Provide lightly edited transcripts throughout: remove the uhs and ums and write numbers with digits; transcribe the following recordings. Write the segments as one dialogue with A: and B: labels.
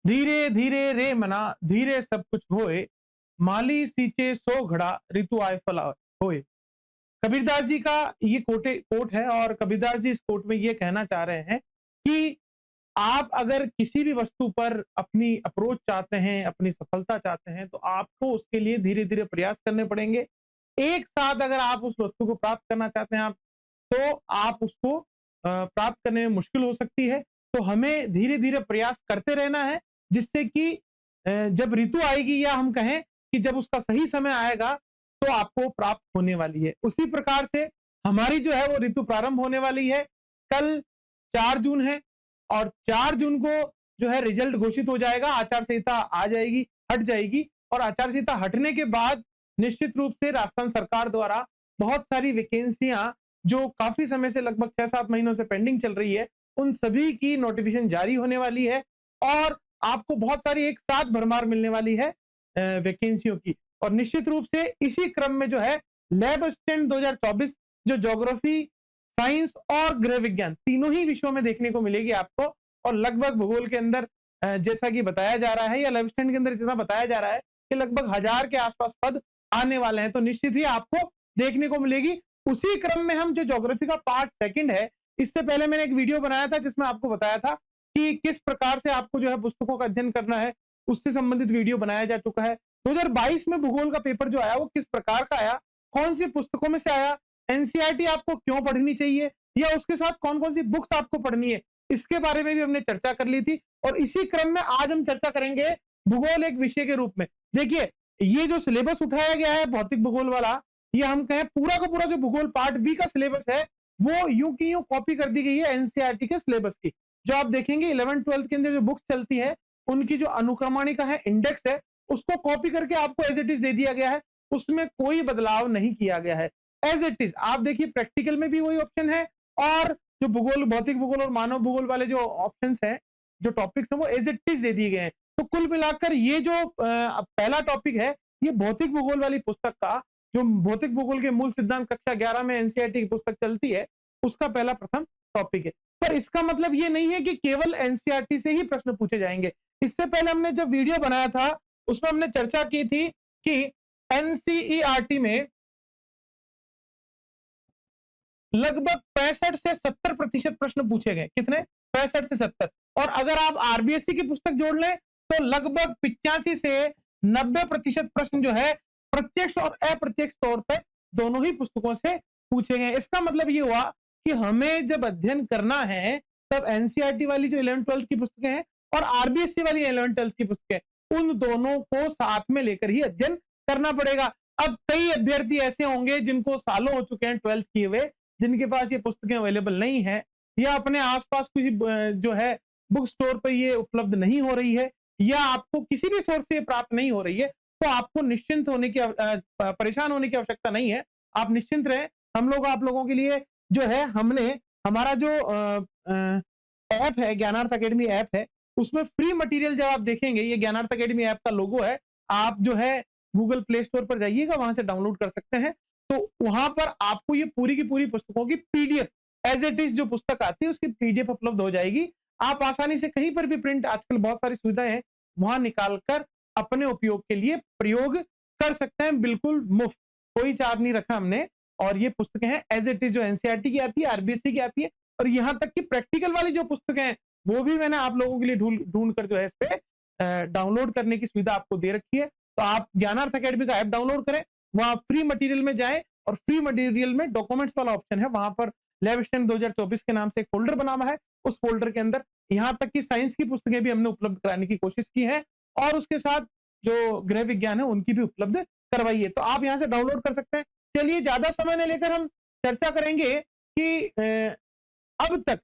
A: धीरे धीरे रे मना धीरे सब कुछ होए, माली सींचे सो घड़ा ऋतु आए फल होए। कबीरदास जी का ये कोट है और कबीरदास जी इस कोट में ये कहना चाह रहे हैं कि आप अगर किसी भी वस्तु पर अपनी अप्रोच चाहते हैं, अपनी सफलता चाहते हैं, तो आपको उसके लिए धीरे-धीरे प्रयास करने पड़ेंगे। एक साथ अगर आप उस वस्तु को प्राप्त करना चाहते हैं तो आप उसको प्राप्त करने में मुश्किल हो सकती है। तो हमें धीरे-धीरे प्रयास करते रहना है, जिससे कि जब ऋतु आएगी या हम कहें कि जब उसका सही समय आएगा, तो आपको प्राप्त होने वाली है। उसी प्रकार से हमारी जो है वो ऋतु प्रारंभ होने वाली है। कल 4 जून है और 4 जून को जो है रिजल्ट घोषित हो जाएगा, आचार संहिता आ जाएगी, हट जाएगी और आचार संहिता हटने के बाद निश्चित रूप से राजस्थान सरकार द्वारा बहुत सारी वैकेंसियां जो काफी समय से लगभग 6-7 महीनों से पेंडिंग चल रही है, उन सभी की नोटिफिकेशन जारी होने वाली है और आपको बहुत सारी एक साथ भरमार मिलने वाली है वैकेंसियों की। और निश्चित रूप से इसी क्रम में जो है लैब असिस्टेंट 2024 जो ज्योग्राफी, साइंस और गृह विज्ञान तीनों ही विषयों में देखने को मिलेगी आपको। और लगभग भूगोल के अंदर जैसा कि बताया जा रहा है या लैब असिस्टेंट के अंदर जितना बताया जा रहा है कि लगभग 1000 के आसपास पद आने वाले हैं, तो निश्चित ही आपको देखने को मिलेगी। उसी क्रम में हम जो ज्योग्राफी का पार्ट सेकंड है, इससे पहले मैंने एक वीडियो बनाया था जिसमें आपको बताया था कि किस प्रकार से आपको जो है पुस्तकों का अध्ययन करना है, उससे संबंधित वीडियो बनाया जा चुका है। 2022 में भूगोल का पेपर जो आया वो किस प्रकार का आया, कौन सी पुस्तकों में से आया, एनसीईआरटी आपको क्यों पढ़नी चाहिए या उसके साथ कौन-कौन सी बुक्स आपको पढ़नी है, इसके बारे में भी हमने चर्चा कर ली थी। और इसी क्रम में आज हम चर्चा करेंगे भूगोल एक विषय के रूप में। देखिए, ये जो सिलेबस उठाया गया है भौतिक भूगोल वाला, ये हम कहें पूरा का पूरा जो भूगोल पार्ट बी का सिलेबस है, वो यूं की यूं कॉपी कर दी गई है एनसीईआरटी के सिलेबस की। जो आप देखेंगे 11th-12th के अंदर जो बुक्स चलती है, उनकी जो अनुक्रमणिका है, इंडेक्स है, उसको कॉपी करके आपको एज इट इज दे दिया गया है। उसमें कोई बदलाव नहीं किया गया है, एज इट इज। आप देखिए प्रैक्टिकल में भी वही ऑप्शन है और जो भूगोल, भौतिक भूगोल और मानव भूगोल वाले जो ऑप्शंस हैं, जो टॉपिक्स हैं, वो एज इट इज दे दिए गए हैं। तो कुल मिलाकर ये जो पहला टॉपिक है, ये भौतिक भूगोल वाली पुस्तक का, जो भौतिक भूगोल के मूल सिद्धांत कक्षा 11 में एनसीईआरटी की पुस्तक चलती है, उसका पहला प्रथम टॉपिक है। पर इसका मतलब ये नहीं है कि केवल एनसीईआरटी से ही प्रश्न पूछे जाएंगे। इससे पहले हमने जब वीडियो बनाया था, उसमें हमने चर्चा की थी कि एनसीईआरटी में लगभग 65 से 70% प्रश्न पूछे गए। कितने? 65 से 70। और अगर आप आरबीएससी की पुस्तक जोड़ लें तो लगभग 85 से 90% प्रश्न जो है प्रत्यक्ष और अप्रत्यक्ष तौर पे दोनों ही पुस्तकों से पूछे गए। इसका मतलब ये हुआ कि हमें जब अध्ययन करना है तब एनसीईआरटी वाली जो 11th-12th की पुस्तकें हैं और आरबीएससी वाली 11th-12th की पुस्तकें, उन दोनों को साथ में लेकर ही अध्ययन करना पड़ेगा। अब कई अभ्यर्थी ऐसे होंगे जिनको सालों हो चुके हैं 12th किए हुए, जिनके पास ये पुस्तकें अवेलेबल नहीं है या अपने आसपास किसी जो है बुक स्टोर पर ये उपलब्ध नहीं हो रही है या आपको किसी भी सोर्स से प्राप्त नहीं हो रही है, तो आपको निश्चिंत होने की परेशान होने की आवश्यकता नहीं है। आप निश्चिंत रहें। हम लोग आप लोगों के लिए जो है हमने हमारा जो ऐप है, ज्ञानार्थ अकेडमी ऐप है, उसमें फ्री मटेरियल जब आप देखेंगे, ये ज्ञानार्थ अकेडमी ऐप का लोगो है, आप जो है गूगल प्ले स्टोर पर जाइएगा, वहां से डाउनलोड कर सकते हैं। तो वहां पर आपको ये पूरी की पूरी पुस्तकों की पीडीएफ एज इट इज जो पुस्तक आती है उसकी पीडीएफ उपलब्ध हो जाएगी। आप आसानी से कहीं पर भी प्रिंट, आजकल बहुत सारी सुविधाएं हैं, वहां निकालकर अपने उपयोग के लिए प्रयोग कर सकते हैं, बिल्कुल मुफ्त, कोई चार्ज नहीं रखा हमने। और ये पुस्तकें हैं एज इट इज जो एनसीईआरटी की आती है, आरबीएससी की आती है और यहाँ तक कि प्रैक्टिकल वाली जो पुस्तकें हैं वो भी मैंने आप लोगों के लिए ढूंढ कर जो है इस पे डाउनलोड करने की सुविधा आपको दे रखी है। तो आप ज्ञानार्थ अकेडमी का ऐप डाउनलोड करें, वहां फ्री मटेरियल में जाएं और फ्री मटेरियल में डॉक्यूमेंट्स वाला ऑप्शन है, वहां पर लैब स्टैंड 2024 के नाम से एक फोल्डर बना हुआ है। उस फोल्डर के अंदर यहाँ तक कि साइंस की पुस्तकें भी हमने उपलब्ध कराने की कोशिश की है और उसके साथ जो गृह विज्ञान है उनकी भी उपलब्ध करवाई है। तो आप यहाँ से डाउनलोड कर सकते हैं। चलिए, ज्यादा समय न लेकर हम चर्चा करेंगे कि अब तक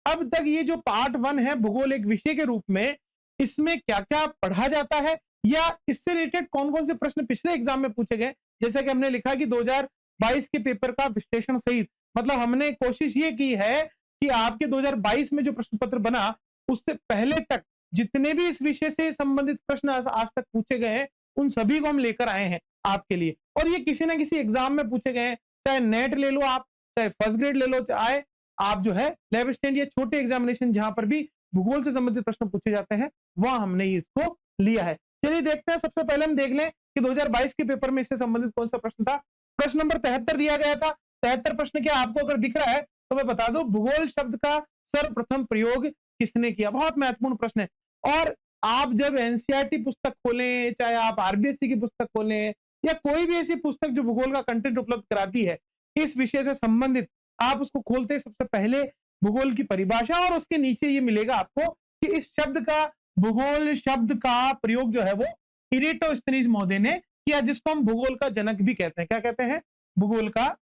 A: अब तक ये जो पार्ट 1 है भूगोल एक विषय के रूप में, इसमें क्या-क्या पढ़ा जाता है या इससे रिलेटेड कौन-कौन से प्रश्न पिछले एग्जाम में पूछे गए। जैसा कि हमने लिखा कि 2022 के पेपर का विश्लेषण सहित, मतलब हमने कोशिश ये की है कि आपके 2022 में जो प्रश्न पत्र बना, उससे पहले तक जितने भी इस विषय से संबंधित प्रश्न आज तक पूछे गए हैं, उन सभी को हम लेकर आए हैं आपके लिए। और ये किसी ना किसी एग्जाम में पूछे गए हैं, चाहे नेट ले लो आप, चाहे फर्स्ट ग्रेड ले लो, चाहे आप जो है लैब स्टैंड या छोटे एग्जामिनेशन जहां पर भी भूगोल से संबंधित प्रश्न पूछे जाते हैं, वहां हमने इसको लिया है। चलिए देखते हैं, सबसे पहले हम देख लें कि 2022 के पेपर में इससे संबंधित कौन सा प्रश्न था। प्रश्न नंबर 73 दिया गया था। 73 प्रश्न क्या आपको अगर दिख रहा है तो मैं बता दूं, भूगोल शब्द का सर्वप्रथम प्रयोग किसने किया? बहुत महत्वपूर्ण प्रश्न है। और आप जब एनसीईआरटी पुस्तक खोलें, चाहे आप आरबीएससी की पुस्तक खोलें या कोई भी ऐसी पुस्तक जो भूगोल का कंटेंट उपलब्ध कराती है इस विषय से संबंधित, आप उसको खोलते ही सबसे पहले भूगोल की परिभाषा और उसके नीचे ये मिलेगा आपको कि इस शब्द का, भूगोल शब्द का प्रयोग जो है वो इरेटोस्थनीज महोदय ने किया, जिसको हम भूगोल का जनक भी कहते हैं। क्या कहते हैं? भूगोल का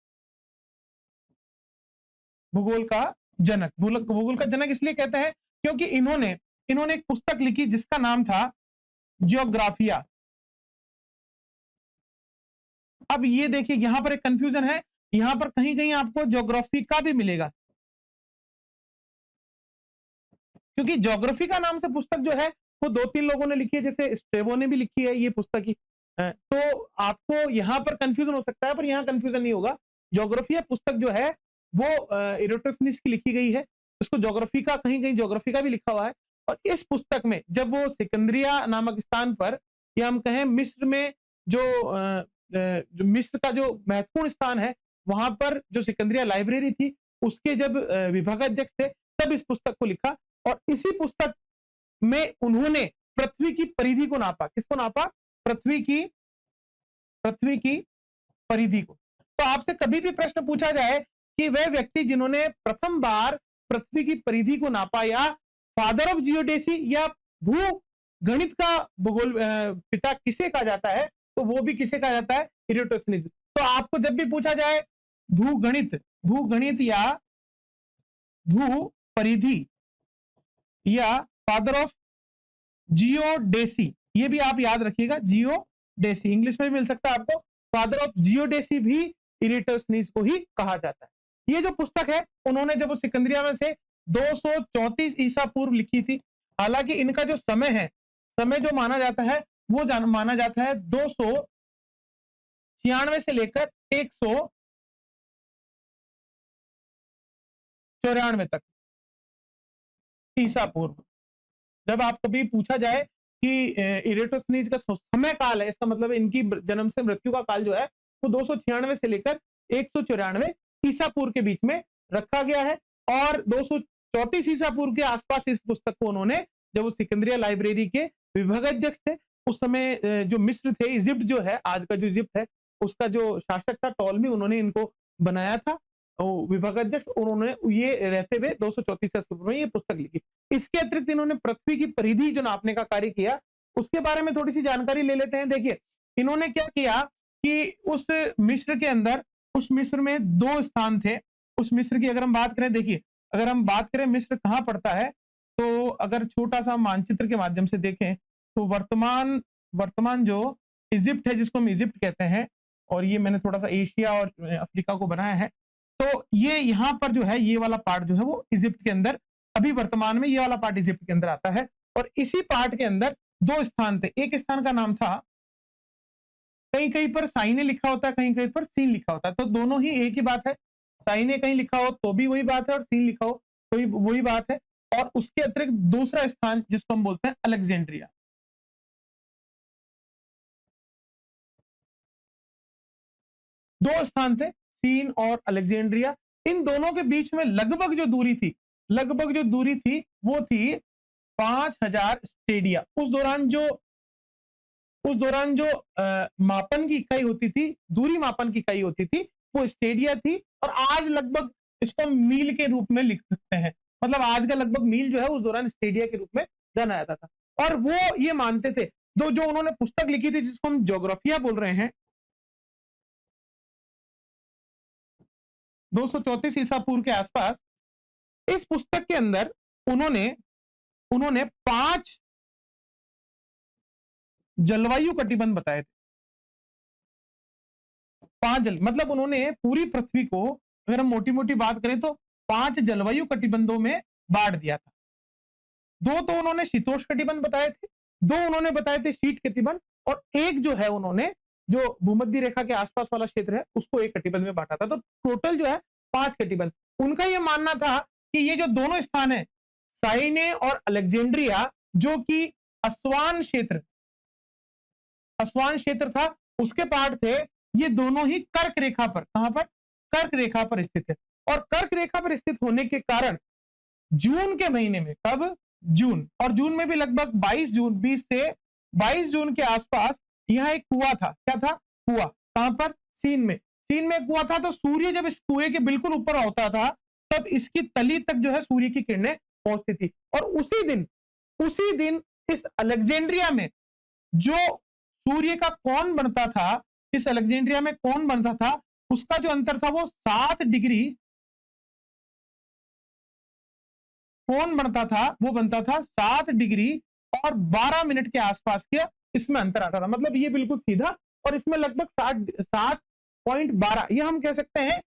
A: जनक। भूगोल का जनक इसलिए कहते हैं क्योंकि इन्होंने एक पुस्तक लिखी जिसका नाम था जियोग्राफिया। अब ये देखिए यहां पर एक कंफ्यूजन है, यहां पर कहीं कहीं आपको ज्योग्राफी का भी मिलेगा, क्योंकि ज्योग्राफी का नाम से पुस्तक जो है वो 2-3 लोगों ने लिखी है, जैसे स्ट्रेबो ने भी लिखी है ये पुस्तक ही। तो आपको यहां पर कंफ्यूजन हो सकता है, पर यहां कंफ्यूजन नहीं होगा। ज्योग्राफिया पुस्तक जो है वो इरेटोस्थनीज की लिखी गई है, उसको ज्योग्राफी का, कहीं कहीं ज्योग्राफी का भी लिखा हुआ है। और इस पुस्तक में जब वो सिकंदरिया नामक स्थान पर, या हम कहें मिस्र में जो मिस्र का जो महत्वपूर्ण स्थान है वहां पर जो सिकंदरिया लाइब्रेरी थी उसके जब विभागाध्यक्ष थे तब इस पुस्तक को लिखा। और इसी पुस्तक में उन्होंने पृथ्वी की परिधि को नापा। किसको नापा? पृथ्वी की परिधि को। तो आपसे कभी भी प्रश्न पूछा जाए कि वह व्यक्ति जिन्होंने प्रथम बार पृथ्वी की परिधि को नापा, या फादर ऑफ जियोडेसी या भू गणित का भूगोल पिता किसे कहा जाता है, तो वो भी किसे कहा जाता है? इरेटोस्थनीज। तो आपको जब भी पूछा जाए भूगणित या भू परिधि या फादर ऑफ जियोडेसी, ये भी आप याद रखिएगा, जियोडेसी इंग्लिश में भी मिल सकता है आपको। फादर ऑफ जियोडेसी भी इरेटोस्थनीज को ही कहा जाता है। ये जो पुस्तक है उन्होंने जब सिकंदरिया में से 234 ईसा पूर्व लिखी थी। हालांकि इनका जो समय है, समय जो माना जाता है वो माना जाता है 296 से लेकर 194 तक ईसा पूर्व। जब आप कभी पूछा जाए कि इरेटोस्थनीज का समय काल है, इसका मतलब इनकी जन्म से मृत्यु का काल जो है वो 296 से लेकर 194 ईसा पूर्व के बीच में रखा गया है। और 234 ईसा पूर्व के आसपास इस पुस्तक को उन्होंने, जब वो सिकंदरिया लाइब्रेरी के विभागाध्यक्ष थे उस समय, जो मिस्र थे, इजिप्ट जो है, आज का जो इजिप्ट है, उसका जो शासक था टॉलमी, उन्होंने इनको बनाया था विभागाध्यक्ष। उन्होंने ये रहते हुए 234 ईसा पूर्व में ये पुस्तक लिखी। इसके अतिरिक्त इन्होंने पृथ्वी की परिधि जो नापने का कार्य किया, उसके बारे में थोड़ी सी जानकारी ले लेते हैं। देखिए इन्होंने क्या किया कि उस मिस्र के अंदर, उस मिस्र में 2 स्थान थे। उस मिस्र की अगर हम बात करें, देखिए अगर हम बात करें मिस्र कहाँ पड़ता है, तो अगर छोटा सा मानचित्र के माध्यम से देखें तो वर्तमान जो इजिप्ट है, जिसको हम इजिप्ट कहते हैं, और ये मैंने थोड़ा सा एशिया और अफ्रीका को बनाया है, तो ये यहाँ पर जो है ये वाला पार्ट जो है वो इजिप्ट के अंदर, अभी वर्तमान में ये वाला पार्ट इजिप्ट के अंदर आता है। और इसी पार्ट के अंदर 2 स्थान थे। एक स्थान का नाम था, कहीं कहीं पर साइने लिखा होता है, कहीं कहीं पर सीन लिखा होता है, तो दोनों ही एक ही बात है। साइने कहीं लिखा हो तो भी वही बात है, और सीन लिखा हो तो वही बात है। और उसके अतिरिक्त दूसरा स्थान जिसको हम बोलते हैं अलेक्जेंड्रिया। 2 स्थान थे, सीन और अलेक्जेंड्रिया। इन दोनों के बीच में लगभग जो दूरी थी वो थी 5000 स्टेडिया। उस दौरान जो मापन की इकाई होती थी, दूरी मापन की इकाई होती थी, वो स्टेडिया थी। और आज लगभग इसको मील के रूप में लिख सकते हैं, मतलब आज का लगभग मील जो है उस दौरान स्टेडिया के रूप में जाना जाता था। और वो ये मानते थे, जो उन्होंने पुस्तक लिखी थी जिसको हम ज्योग्राफिया बोल रहे हैं, 234 ईसा पूर्व के आसपास, इस पुस्तक के अंदर उन्होंने 5 जलवायु कटिबंध बताए थे। 5 मतलब उन्होंने पूरी पृथ्वी को, अगर हम मोटी मोटी बात करें तो 5 जलवायु कटिबंधों में बांट दिया था। 2 तो उन्होंने शीतोष्ण कटिबंध बताए थे, 2 उन्होंने बताए थे शीत कटिबंध, और एक जो है उन्होंने जो भूमध्य रेखा के आसपास वाला क्षेत्र है उसको एक कटिबंध में बांटा था। तो टोटल जो है 5 कटिबंध। उनका यह मानना था कि ये जो दोनों स्थान है, साइने और अलेक्जेंड्रिया, जो कि अस्वान क्षेत्र था, उसके पार्ट थे। ये दोनों ही कर्क रेखा पर, कहां पर, कर्क रेखा पर स्थित है। और कर्क रेखा पर स्थित होने के कारण जून के महीने में, कब, जून, और जून में भी लगभग 20 से 22 जून के आसपास यहाँ एक कुआं था। क्या था? कुआं। कहां पर? सीन में कुआं था। तो सूर्य जब इस कुएं के बिल्कुल ऊपर होता था, तब इसकी तली तक जो है सूर्य की किरणें पहुंचती थी। और उसी दिन इस अलेक्जेंड्रिया में जो सूर्य का कोण बनता था, इस अलेक्जेंड्रिया में कोण बनता था, उसका जो अंतर था वो 7 डिग्री कोण बनता था, वो बनता था 7 डिग्री और 12 मिनट के आसपास के इसमें अंतर आता था। मतलब ये बिल्कुल सीधा, और इसमें लगभग 7.12, ये हम कह सकते हैं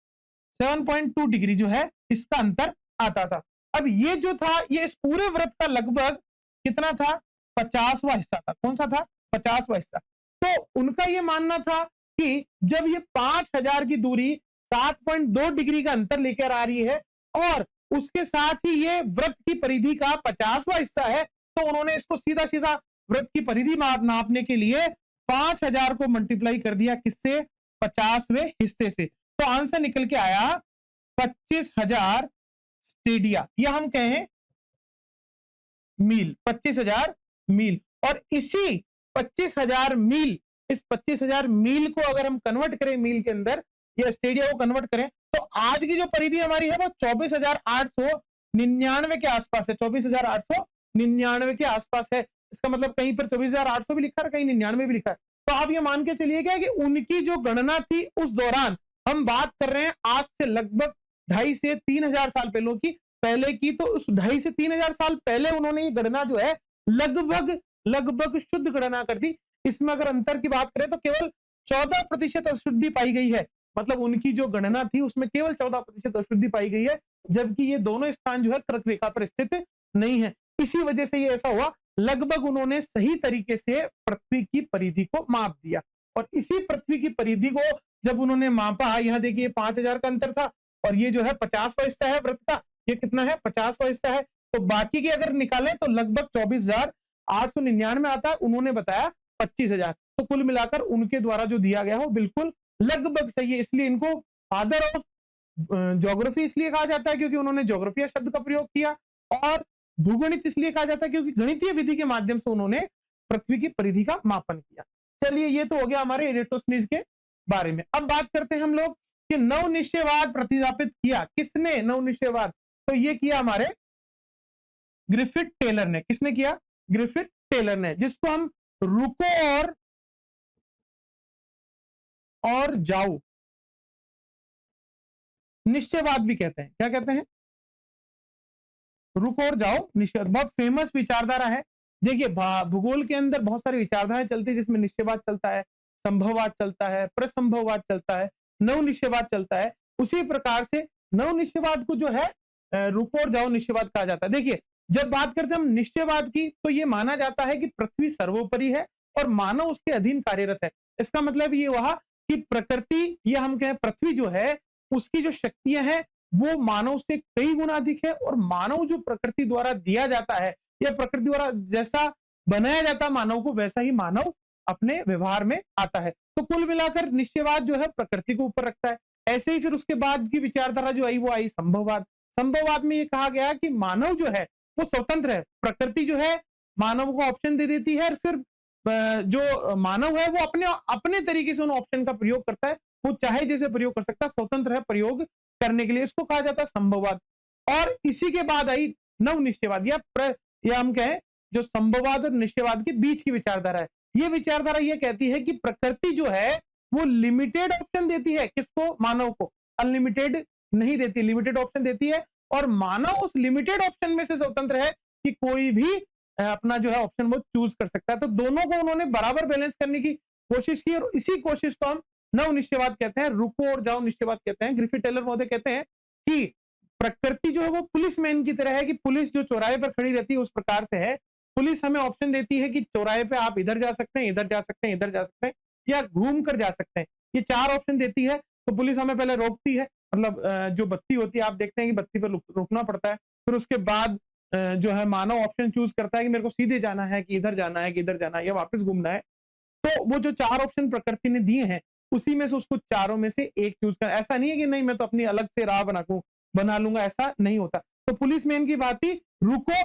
A: 7.2 डिग्री जो है इसका अंतर आता था। अब ये जो था, ये इस पूरे व्रत का लगभग कितना था? 50वां हिस्सा था। कौन सा था? 50वां हिस्सा। तो उनका ये मानना था कि जब ये 5000 की दूरी 7.2 डिग्री का अंतर लेकर आ रही है और उसके साथ ही ये व्रत की परिधि का 50वां हिस्सा है, तो उन्होंने इसको सीधा सीधा व्रत की परिधि नापने के लिए 5000 को मल्टीप्लाई कर दिया, किससे? 50वें हिस्से से। तो आंसर निकल के आया 25,000 स्टेडिया, या हम कहें मील, 25,000 मील। और इसी 25,000 मील, इस 25,000 मील को अगर हम कन्वर्ट करें मील के अंदर, या स्टेडिया को कन्वर्ट करें, तो आज की जो परिधि हमारी है वो 24,899 के आसपास है। 24,899 के आसपास है। इसका मतलब कहीं पर 24,800 भी लिखा है, कहीं 99 भी लिखा है। तो आप ये मान के चलिए क्या कि उनकी जो गणना थी उस दौरान, हम बात कर रहे हैं आज से लगभग 2,500 से 3,000 साल पहले की, तो उस 2,500 से 3,000 साल पहले उन्होंने ये गणना जो है लगभग शुद्ध गणना कर दी। इसमें अगर अंतर की बात करें तो केवल 14% अशुद्धि पाई गई है। मतलब उनकी जो गणना थी उसमें केवल 14% अशुद्धि पाई गई है, जबकि ये दोनों स्थान जो है कर्क रेखा पर स्थित नहीं है। इसी वजह से ये ऐसा हुआ। लगभग उन्होंने सही तरीके से पृथ्वी की परिधि को माप दिया, और इसी पृथ्वी की परिधि को जब उन्होंने मापा, यहाँ देखिए 5,000 का अंतर था, और ये जो है 50वां हिस्सा है व्रत का, ये कितना है? 50वां हिस्सा है। तो बाकी की अगर निकालें तो लगभग 24,899 आता है। उन्होंने बताया 25,000। तो कुल मिलाकर उनके द्वारा जो दिया गया हो बिल्कुल लगभग सही है। इसलिए इनको फादर ऑफ ज्योग्राफी इसलिए कहा जाता है क्योंकि उन्होंने ज्योग्राफिया शब्द का प्रयोग किया, और भूगणित इसलिए कहा जाता है क्योंकि गणितीय विधि के माध्यम से उन्होंने पृथ्वी की परिधि का मापन किया। चलिए, ये तो हो गया हमारे इरेटोस्थनीज के बारे में। अब बात करते हैं हम लोग कि नवनिश्चयवाद प्रतिस्थापित किया किसने? नवनिश्चयवाद तो ये किया हमारे ग्रिफिथ टेलर ने। किसने किया? ग्रिफिथ टेलर ने, जिसको हम रुको और जाओ निश्चयवाद भी कहते हैं। क्या कहते हैं? रुको और जाओ निश्चयवाद। बहुत फेमस विचारधारा है। देखिए, भूगोल के अंदर बहुत सारी विचारधाराएं चलती है, जिसमें निश्चयवाद चलता है, संभववाद चलता है, प्रसंभववाद चलता है, नवनिश्चयवाद चलता है। उसी प्रकार से नवनिश्चयवाद को जो है रुको और जाओ निश्चयवाद कहा जाता है। देखिए, जब बात करते हैं हम निश्चयवाद की, तो ये माना जाता है कि पृथ्वी सर्वोपरि है और मानव उसके अधीन कार्यरत है। इसका मतलब ये हुआ कि प्रकृति, या हम कहें पृथ्वी जो है, उसकी जो शक्तियां हैं वो मानव से कई गुना अधिक है, और मानव जो प्रकृति द्वारा दिया जाता है, या प्रकृति द्वारा जैसा बनाया जाता है मानव को, वैसा ही मानव अपने व्यवहार में आता है। तो कुल मिलाकर निश्चयवाद जो है प्रकृति को ऊपर रखता है। ऐसे ही फिर उसके बाद की विचारधारा जो आई वो आई संभववाद। संभववाद में ये कहा गया कि मानव जो है वो स्वतंत्र है। प्रकृति जो है मानव को ऑप्शन दे देती है, और फिर जो मानव है वो अपने तरीके से उन ऑप्शन का प्रयोग करता है। वो चाहे जैसे प्रयोग कर सकता है, स्वतंत्र है प्रयोग करने के लिए। इसको कहा जाता है संभववाद। और इसी के बाद आई नवनिश्चयवाद, या हम कहें जो संभववाद और निश्चयवाद के बीच की विचारधारा है। ये विचारधारा ये कहती है कि प्रकृति जो है वो लिमिटेड ऑप्शन देती है। किसको? मानव को। अनलिमिटेड नहीं देती, लिमिटेड ऑप्शन देती है, और मानव उस लिमिटेड ऑप्शन में से स्वतंत्र है कि कोई भी अपना जो है ऑप्शन वो चूज कर सकता है। तो दोनों को उन्होंने बराबर बैलेंस करने की कोशिश की, और इसी कोशिश को हम नवनिश्चयवाद कहते हैं, रुको और जाओ निश्चयवाद कहते हैं। ग्रिफिथ टेलर महोदय कहते हैं कि प्रकृति जो है वो पुलिस मैन की तरह है, कि पुलिस जो चौराहे पर खड़ी रहती है उस प्रकार से है। पुलिस हमें ऑप्शन देती है कि चौराहे पे आप इधर जा सकते हैं, इधर जा सकते हैं, इधर जा सकते हैं, या घूम कर जा सकते हैं। ये 4 ऑप्शन देती है। तो पुलिस हमें पहले रोकती है, मतलब जो बत्ती होती है, आप देखते हैं कि बत्ती पर रुकना पड़ता है। फिर उसके बाद जो है मानव ऑप्शन चूज करता है कि मेरे को सीधे जाना है कि इधर जाना है कि इधर जाना है या वापस घूमना है, तो वो जो 4 ऑप्शन प्रकृति ने दिए हैं, उसी में से उसको चारों में से एक चूज़ करना। ऐसा नहीं है कि नहीं मैं तो अपनी अलग से राह बना लूँगा, ऐसा नहीं होता। तो पुलिसमैन की बात थी, रुको,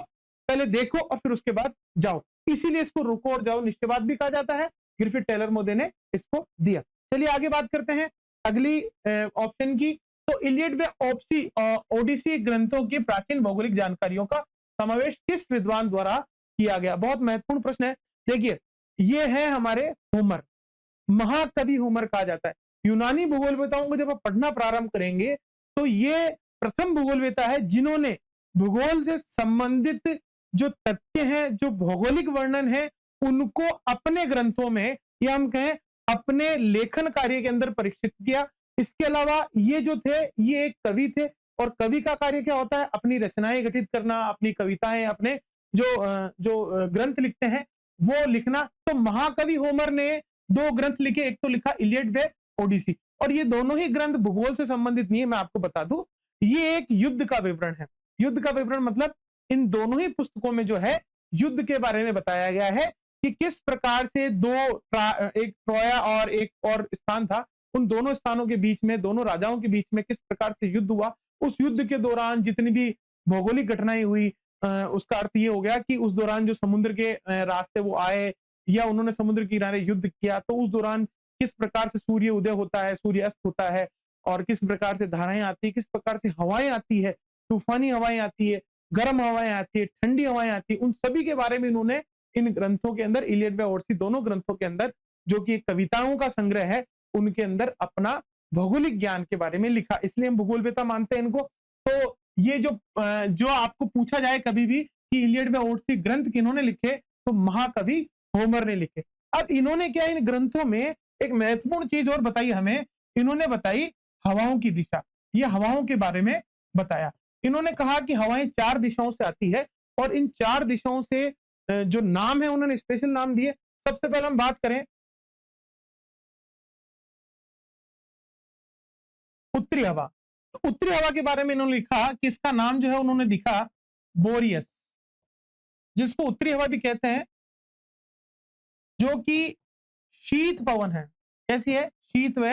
A: पहले देखो और फिर उसके बाद जाओ। इसीलिए इसको रुको और जाओ निश्चयवाद भी कहा जाता है। गिरफिट टेलर मोदे ने इसको दिया। चलिए आगे बात करते हैं अगली ऑप्शन की। तो इलियड व ओडिसी ग्रंथों की प्राचीन भौगोलिक जानकारियों का समावेश किस विद्वान द्वारा किया गया? बहुत महत्वपूर्ण प्रश्न है। देखिए, ये है हमारे होमर, महाकवि होमर कहा जाता है। यूनानी भूगोलवेताओं को जब आप पढ़ना प्रारंभ करेंगे तो ये प्रथम भूगोलवेता है जिन्होंने भूगोल से संबंधित जो तथ्य हैं, जो भौगोलिक वर्णन है, उनको अपने ग्रंथों में या हम कहें अपने लेखन कार्य के अंदर परीक्षित किया। इसके अलावा ये जो थे, ये एक कवि थे और कवि का कार्य क्या होता है? अपनी रचनाएं गठित करना, अपनी कविताएं, अपने जो ग्रंथ लिखते हैं वो लिखना। तो महाकवि होमर ने 2 ग्रंथ लिखे, एक तो लिखा इलियड व ओडिसी, और ये दोनों ही ग्रंथ भूगोल से संबंधित नहीं है। मैं आपको बता दूं, ये एक युद्ध का विवरण है। युद्ध का विवरण मतलब इन दोनों ही पुस्तकों में जो है युद्ध के बारे में बताया गया है कि किस प्रकार से एक ट्रोया और एक और स्थान था, उन दोनों स्थानों के बीच में, दोनों राजाओं के बीच में किस प्रकार से युद्ध हुआ। उस युद्ध के दौरान जितनी भी भौगोलिक घटनाएं हुई, उसका अर्थ ये हो गया कि उस दौरान जो समुद्र के रास्ते वो आए या उन्होंने समुद्र के किनारे युद्ध किया, तो उस दौरान किस प्रकार से सूर्य उदय होता है, सूर्य अस्त होता है, और किस प्रकार से धाराएं आती है, किस प्रकार से हवाएं आती है, तूफानी हवाएं आती है, गर्म हवाएं आती है, ठंडी हवाएं आती है, उन सभी के बारे में इन्होंने इन ग्रंथों के अंदर, इलियड व ओडिसी दोनों ग्रंथों के अंदर, जो कि कविताओं का संग्रह है, उनके अंदर अपना भौगोलिक ज्ञान के बारे में लिखा। इसलिए हम भूगोलवेता मानते हैं इनको। तो ये जो आपको पूछा जाए कभी भी कि इलियड व ओडिसी ग्रंथ किन्होंने लिखे, तो महाकवि होमर ने लिखे। अब इन्होंने क्या इन ग्रंथों में एक महत्वपूर्ण चीज और बताई हमें, इन्होंने बताई हवाओं की दिशा। ये हवाओं के बारे में बताया। इन्होंने कहा कि हवाएं 4 दिशाओं से आती है और इन 4 दिशाओं से जो नाम है उन्होंने स्पेशल नाम दिए। सबसे पहले हम बात करें उत्तरी हवा। तो उत्तरी हवा के बारे में इन्होंने लिखा कि इसका नाम जो है उन्होंने लिखा बोरियस, जिसको उत्तरी हवा भी कहते हैं, जो कि शीत पवन है। कैसी है? शीत व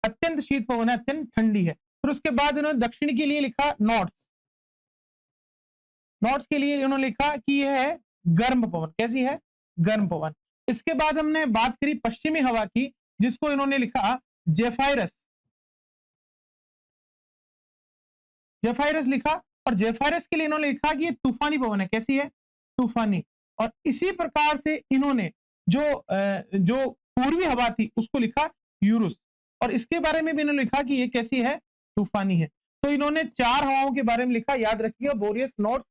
A: अत्यंत शीत पवन है, अत्यंत ठंडी है। फिर उसके बाद इन्होंने दक्षिण के लिए लिखा नॉर्थ। नॉर्थ के लिए इन्होंने लिखा कि यह है गर्म पवन। कैसी है? गर्म पवन। इसके बाद हमने बात करी पश्चिमी हवा की, जिसको इन्होंने लिखा जेफायरस। जेफायरस लिखा, और जेफायरस के लिए इन्होंने लिखा कि ये तूफानी पवन है। कैसी है? तूफानी। और इसी प्रकार से इन्होंने जो पूर्वी हवा थी उसको लिखा यूरुस, और इसके बारे में भी इन्होंने लिखा कि ये कैसी है? तूफानी है। तो इन्होंने 4 हवाओं के बारे में लिखा। याद रखिएगा, बोरियस नॉर्थ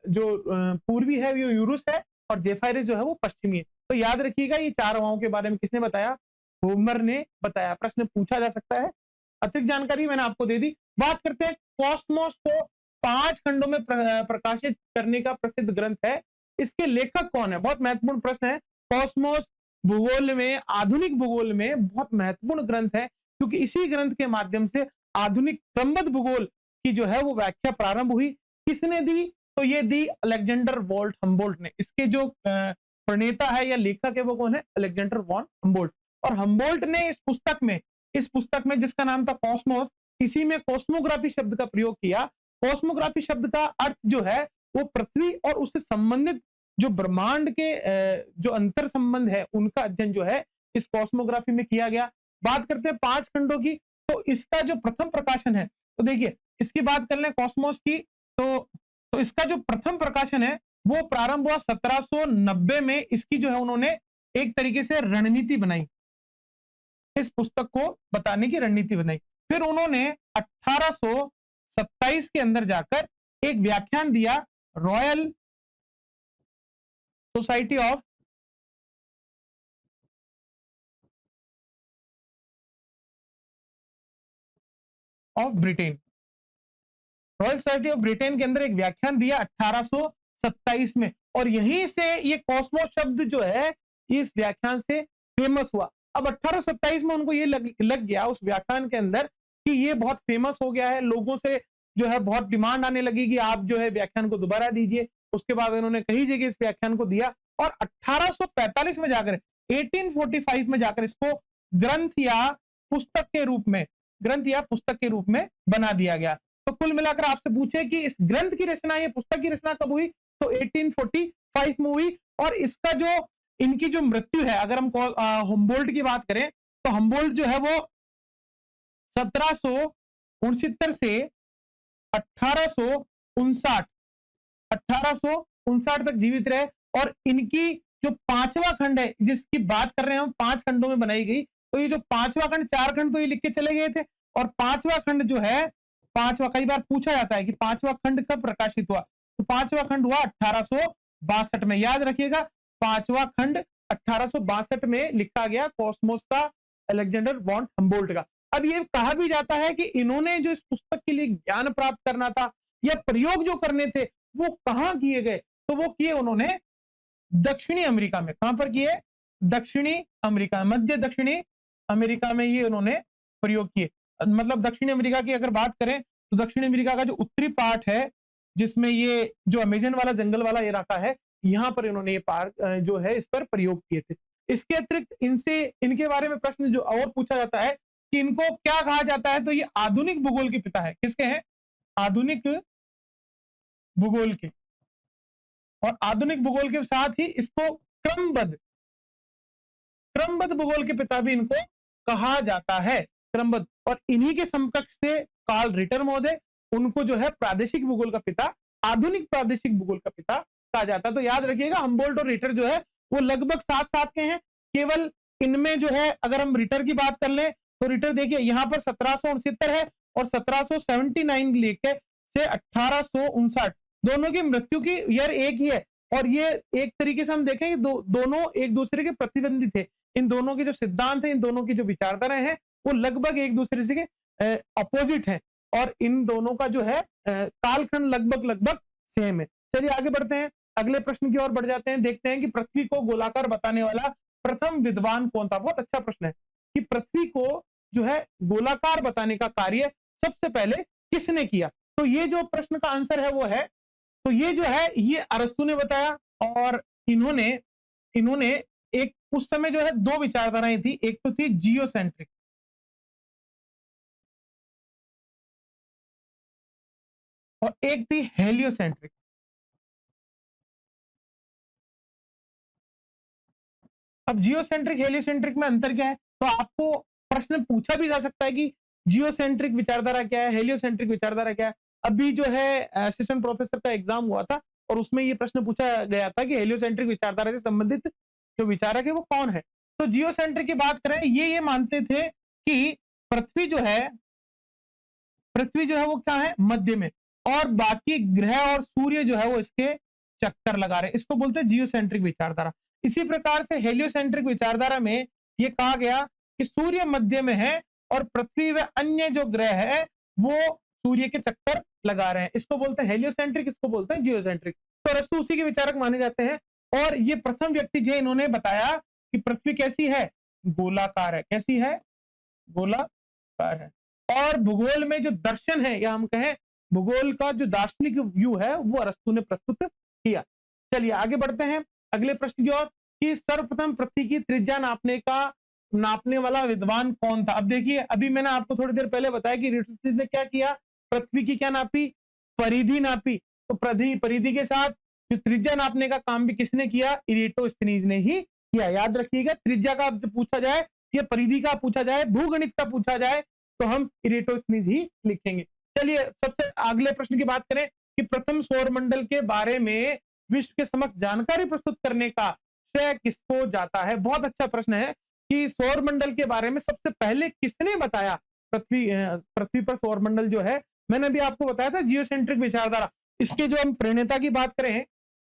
A: जो पूर्वी है वो यूरुस है, और जेफायरस जो है वो पश्चिमी है। तो याद रखिएगा, ये 4 हवाओं के बारे में किसने बताया? होमर ने बताया। प्रश्न पूछा जा सकता है। अतिरिक्त जानकारी मैंने आपको दे दी। बात करते हैं कॉस्मोस को 5 खंडों में प्रकाशित करने का प्रसिद्ध ग्रंथ है, इसके लेखक कौन है? बहुत महत्वपूर्ण प्रश्न है। कॉस्मोस भूगोल में, आधुनिक भूगोल में बहुत महत्वपूर्ण ग्रंथ है, क्योंकि इसी ग्रंथ के माध्यम से आधुनिक क्रमबद्ध भूगोल की जो है वो व्याख्या प्रारंभ हुई। किसने दी? तो ये दी अलेक्जेंडर वॉल्ट हम्बोल्ट ने। इसके जो प्रणेता है या लेखक है वो कौन है? Alexander von Humboldt. और हम्बोल्ट ने इस पुस्तक में जिसका नाम था कॉस्मोस, इसी में कॉस्मोग्राफी शब्द का प्रयोग किया। कॉस्मोग्राफी शब्द का अर्थ जो है वो पृथ्वी और उससे संबंधित जो ब्रह्मांड के जो अंतर संबंध है उनका अध्ययन जो है इस कॉस्मोग्राफी में किया गया। बात करते हैं 5 खंडों की। तो इसका जो प्रथम प्रकाशन है, तो देखिए इसकी बात कर लें कॉस्मोस की, तो इसका जो प्रथम प्रकाशन है वो प्रारंभ हुआ 1790 में। इसकी जो है उन्होंने एक तरीके से रणनीति बनाई, इस पुस्तक को बताने की रणनीति बनाई। फिर उन्होंने 1827 के अंदर जाकर एक व्याख्यान दिया royal society of Britain. Royal society of Britain के अंदर एक व्याख्यान दिया 1827 में, और यहीं से ये कॉस्मोस शब्द जो है इस व्याख्यान से फेमस हुआ। अब 1827 में उनको ये लग गया उस व्याख्यान के अंदर कि ये बहुत फेमस हो गया है, लोगों से जो है बहुत डिमांड आने लगी कि आप जो है व्याख्यान को दोबारा दीजिए। उसके बाद इन्होंने कई जगह इस व्याख्यान को दिया और 1845 में जाकर 1845 में जाकर इसको ग्रंथ या पुस्तक के रूप में बना दिया गया। तो कुल मिलाकर आपसे पूछे कि इस ग्रंथ की रचना, ये पुस्तक की रचना कब हुई, तो 1845 में हुई। और इसका जो इनकी जो मृत्यु है, अगर हम हम्बोल्ट की बात करें तो हम्बोल्ट जो है वो 1769 से 1859 तक जीवित रहे। और इनकी जो पांचवा खंड है जिसकी बात कर रहे हैं हम, 5 खंडों में बनाई गई। तो ये जो पांचवा खंड, 4 खंड तो ये लिख के चले गए थे, और पांचवा खंड जो है, पांचवा, कई बार पूछा जाता है कि पांचवा खंड कब प्रकाशित हुआ, तो पांचवा खंड हुआ 1862 में। याद रखिएगा, पांचवा खंड 1862 में लिखा गया, कॉस्मोस का, अलेक्जेंडर वॉन हम्बोल्ट का। अब ये कहा भी जाता है कि इन्होंने जो इस पुस्तक के लिए ज्ञान प्राप्त करना था या प्रयोग जो करने थे वो कहां किए गए, तो वो किए उन्होंने दक्षिणी अमेरिका में। कहां पर किए? दक्षिणी अमेरिका, मध्य दक्षिणी अमेरिका में ये उन्होंने प्रयोग किए। मतलब दक्षिणी अमेरिका की अगर बात करें तो दक्षिण अमेरिका का जो उत्तरी पार्ट है, जिसमें ये जो अमेजन वाला जंगल वाला इलाका है, यहाँ पर इन्होंने ये पार्क जो है इस पर प्रयोग किए थे। इसके अतिरिक्त इनके बारे में प्रश्न जो और पूछा जाता है कि इनको क्या कहा जाता है, तो ये आधुनिक भूगोल के पिता है। किसके हैं? आधुनिक भूगोल के। और आधुनिक भूगोल के साथ ही इसको क्रमबद्ध भूगोल के पिता भी इनको कहा जाता है, क्रमबद्ध। और इन्हीं के समकक्ष से कार्ल रिटर महोदय, उनको जो है प्रादेशिक भूगोल का पिता, आधुनिक प्रादेशिक भूगोल का पिता कहा जाता है। तो याद रखिएगा, हम्बोल्ट और रिटर जो है वो लगभग साथ साथ के हैं। केवल इनमें जो है अगर हम रिटर की बात कर लें तो रिटर देखिए यहाँ पर 1769 है और 1779 लेके से 1859, दोनों की मृत्यु की ईयर एक ही है। और ये एक तरीके से हम देखें दोनों एक दूसरे के प्रतिद्वंदी थे। इन दोनों के जो सिद्धांत है, इन दोनों की जो विचारधाराएं हैं, वो लगभग एक दूसरे से अपोजिट है। और इन दोनों का जो है कालखंड लगभग सेम है। चलिए आगे बढ़ते हैं, अगले प्रश्न की ओर बढ़ जाते हैं। देखते हैं कि पृथ्वी को गोलाकार बताने वाला प्रथम विद्वान कौन था। बहुत अच्छा प्रश्न है कि पृथ्वी को जो है गोलाकार बताने का कार्य सबसे पहले किसने किया। तो ये जो प्रश्न का आंसर है वो है, तो ये जो है ये अरस्तु ने बताया। और इन्होंने एक उस समय जो है 2 विचारधाराएं थी, एक तो थी जियोसेंट्रिक और एक थी हेलियोसेंट्रिक। अब जियोसेंट्रिक हेलियोसेंट्रिक में अंतर क्या है, तो आपको प्रश्न पूछा भी जा सकता है कि जियोसेंट्रिक विचारधारा क्या है, हेलियोसेंट्रिक विचारधारा क्या है। अभी जो है असिस्टेंट प्रोफेसर का एग्जाम हुआ था और उसमें ये प्रश्न पूछा गया था कि हेलियोसेंट्रिक विचारधारा से संबंधित जो विचारक है वो कौन है। तो जियोसेंट्रिक की बात करें, ये मानते थे कि पृथ्वी जो है वो क्या है, मध्य में, और बाकी ग्रह और सूर्य जो है वो इसके चक्कर लगा रहे हैं। इसको बोलते हैं जियोसेंट्रिक विचारधारा। इसी प्रकार से हेलियोसेंट्रिक विचारधारा में ये कहा गया कि सूर्य मध्य में है और पृथ्वी व अन्य जो ग्रह है वो सूर्य के चक्कर लगा रहे हैं। इसको बोलते हैं हेलियोसेंट्रिक, इसको बोलते हैं जियोसेंट्रिक। तो अरस्तु उसी के विचारक माने जाते हैं। और ये प्रथम व्यक्ति जो इन्होंने बताया कि पृथ्वी कैसी है, गोलाकार है। कैसी है? गोलाकार है। और भूगोल में जो दर्शन है, या हम कहें भूगोल का जो दार्शनिक व्यू है, वो अरस्तु ने प्रस्तुत किया। चलिए आगे बढ़ते हैं अगले प्रश्न की ओर कि सर्वप्रथम पृथ्वी की त्रिज्या नापने वाला विद्वान कौन था। अब देखिए, अभी मैंने आपको थोड़ी देर पहले बताया कि इरेटोस्थनीज ने क्या किया, पृथ्वी की क्या नापी, परिधि नापी। तो परिधि के साथ जो त्रिज्या नापने का काम भी किसने किया, इरेटोस्थनीज ने ही किया। याद रखिएगा, त्रिज्या का जब पूछा जाए या परिधि का पूछा जाए, भूगणित का पूछा जाए, तो हम इरेटोस्थनीज ही लिखेंगे। चलिए सबसे अगले प्रश्न की बात करें कि प्रथम सौरमंडल के बारे में विश्व के समक्ष जानकारी प्रस्तुत करने का श्रेय किसको जाता है। बहुत अच्छा प्रश्न है कि सौरमंडल के बारे में सबसे पहले किसने बताया पृथ्वी पर सौरमंडल जो है। मैंने अभी आपको बताया था जियोसेंट्रिक विचारधारा। इसके जो हम प्रणेता की बात करें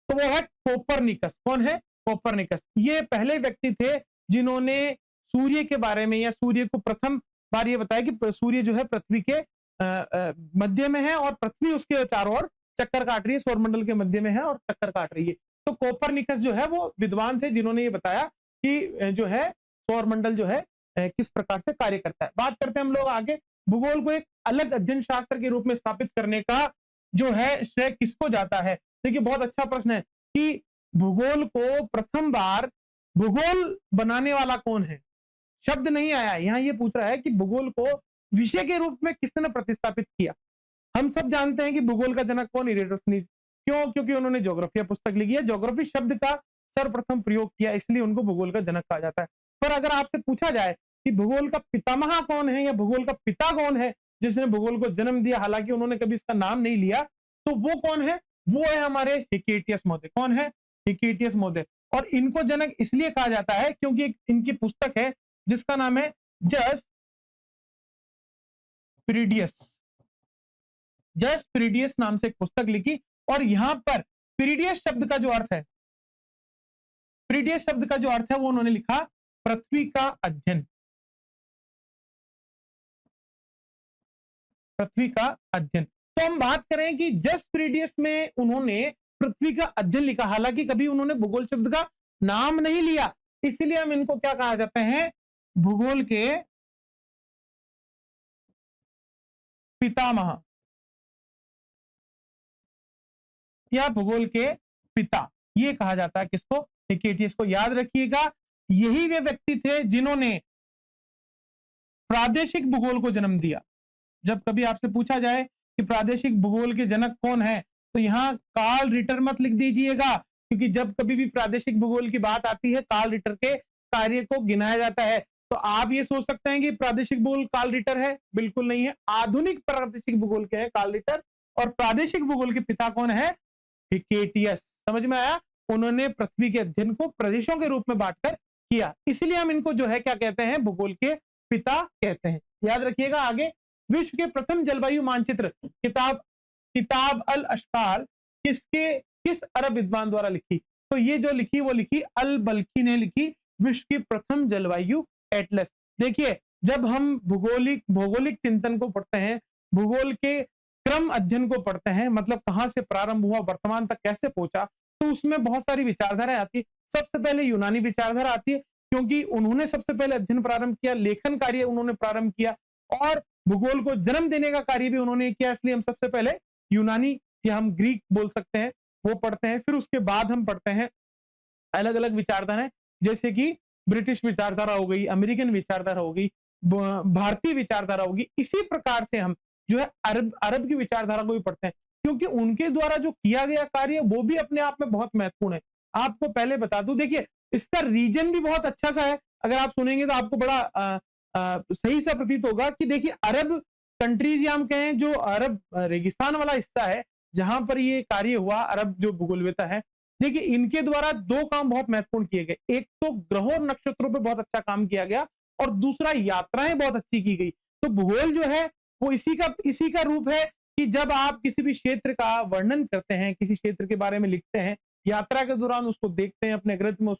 A: तो वो है कोपरनिकस। कौन है? कोपरनिकस। ये पहले व्यक्ति थे जिन्होंने सूर्य के बारे में, या सूर्य को प्रथम बार ये बताया कि सूर्य जो है पृथ्वी के मध्य में है और पृथ्वी उसके चारों ओर चक्कर काट रही है, सौरमंडल के मध्य में है और चक्कर काट रही है। तो कोपरनिकस जो है वो विद्वान थे जिन्होंने ये बताया कि जो है सौरमंडल जो है किस प्रकार से कार्य करता है। बात करते हैं हम लोग आगे भूगोल को एक अलग अध्ययन शास्त्र के रूप में स्थापित करने का जो है श्रेय किसको जाता है? देखिए बहुत अच्छा प्रश्न है कि भूगोल को प्रथम बार भूगोल बनाने वाला कौन है? शब्द नहीं आया है, यहाँ ये पूछ रहा है कि भूगोल को विषय के रूप में किसने प्रतिस्थापित किया? हम सब जानते हैं कि भूगोल का जनक कौन? इरेटोस्थनीज। क्यों? क्योंकि उन्होंने ज्योग्राफिया पुस्तक लिखी है, ज्योग्राफी शब्द का सर्वप्रथम प्रयोग किया, इसलिए उनको भूगोल का जनक कहा जाता है। पर अगर आपसे पूछा जाए कि भूगोल का पितामह कौन है या भूगोल का पिता कौन है जिसने भूगोल को जन्म दिया, हालांकि उन्होंने कभी इसका नाम नहीं लिया, तो वो कौन है? वो है हमारे हिकेटियस महोदय। कौन है? हिकेटियस महोदय। और इनको जनक इसलिए कहा जाता है क्योंकि एक इनकी पुस्तक है जिसका नाम है जस्ट पीरिडियस। जस्ट पीरिडियस नाम से एक पुस्तक लिखी, और यहां पर पीरिडियस शब्द का जो अर्थ है, पीरिडियस शब्द का जो अर्थ है वो उन्होंने लिखा पृथ्वी का अध्ययन। पृथ्वी का अध्ययन। तो हम बात करें कि जस्ट पीरिडियस में उन्होंने पृथ्वी का अध्ययन लिखा, हालांकि कभी उन्होंने भूगोल शब्द का नाम नहीं लिया, इसलिए हम इनको क्या कहा जाते हैं? भूगोल के पितामह या भूगोल के पिता, ये कहा जाता है किसको? हिकेटियस को। याद रखिएगा, यही वे व्यक्ति थे जिन्होंने प्रादेशिक भूगोल को जन्म दिया। जब कभी आपसे पूछा जाए कि प्रादेशिक भूगोल के जनक कौन है, तो यहां कार्ल रिटर मत लिख दीजिएगा, क्योंकि जब कभी भी प्रादेशिक भूगोल की बात आती है कार्ल रिटर के कार्य को गिनाया जाता है। तो आप ये सोच सकते हैं कि प्रादेशिक भूगोल कार्ल रिटर है, बिल्कुल नहीं है। आधुनिक प्रादेशिक भूगोल के है कार्ल रिटर, और प्रादेशिक भूगोल के पिता कौन है? हिकेटियस। समझ में आया? उन्होंने पृथ्वी के अध्ययन को प्रदेशों के रूप में बांटकर किया, इसलिए हम इनको जो है क्या कहते हैं? भूगोल के पिता कहते हैं। याद रखिएगा आगे, विश्व के प्रथम जलवायु मानचित्र किताब अल अश्काल किस अरब विद्वान द्वारा लिखी? तो ये जो लिखी वो लिखी अल बल्खी ने लिखी, विश्व की प्रथम जलवायु एटलस। देखिए, जब हम भौगोलिक चिंतन को पढ़ते हैं, भूगोल के क्रम अध्ययन को पढ़ते हैं, मतलब कहां से प्रारंभ हुआ वर्तमान तक कैसे पहुंचा, तो उसमें बहुत सारी विचारधाराएं आती है। सबसे पहले यूनानी विचारधारा आती है, क्योंकि उन्होंने सबसे पहले अध्ययन प्रारंभ किया, लेखन कार्य उन्होंने प्रारंभ किया, और भूगोल को जन्म देने का कार्य भी उन्होंने किया, इसलिए हम सबसे पहले यूनानी या हम ग्रीक बोल सकते हैं वो पढ़ते हैं। फिर उसके बाद हम पढ़ते हैं अलग अलग विचारधाराएं, जैसे कि ब्रिटिश विचारधारा हो गई, अमेरिकन विचारधारा हो गई, भारतीय विचारधारा होगी। इसी प्रकार से हम जो है अरब की विचारधारा को भी पढ़ते हैं, क्योंकि उनके द्वारा जो किया गया कार्य वो भी अपने आप में बहुत महत्वपूर्ण है। आपको पहले बता दूं, देखिए इसका रीजन भी बहुत अच्छा सा है, अगर आप सुनेंगे तो आपको बड़ा सही सा प्रतीत होगा कि देखिए अरब कंट्रीज या हम कहें जो अरब रेगिस्तान वाला हिस्सा है जहां पर ये कार्य हुआ, अरब जो भूगोलवेता है, देखिए इनके द्वारा दो काम बहुत महत्वपूर्ण किए गए। एक तो ग्रहों और नक्षत्रों पर बहुत अच्छा काम किया गया, और दूसरा यात्राएं बहुत अच्छी की गई। तो भूगोल जो है वो इसी का रूप है कि जब आप किसी भी क्षेत्र का वर्णन करते हैं, किसी क्षेत्र के बारे में लिखते हैं, यात्रा के दौरान उसको देखते हैं, अपने ग्रंथ में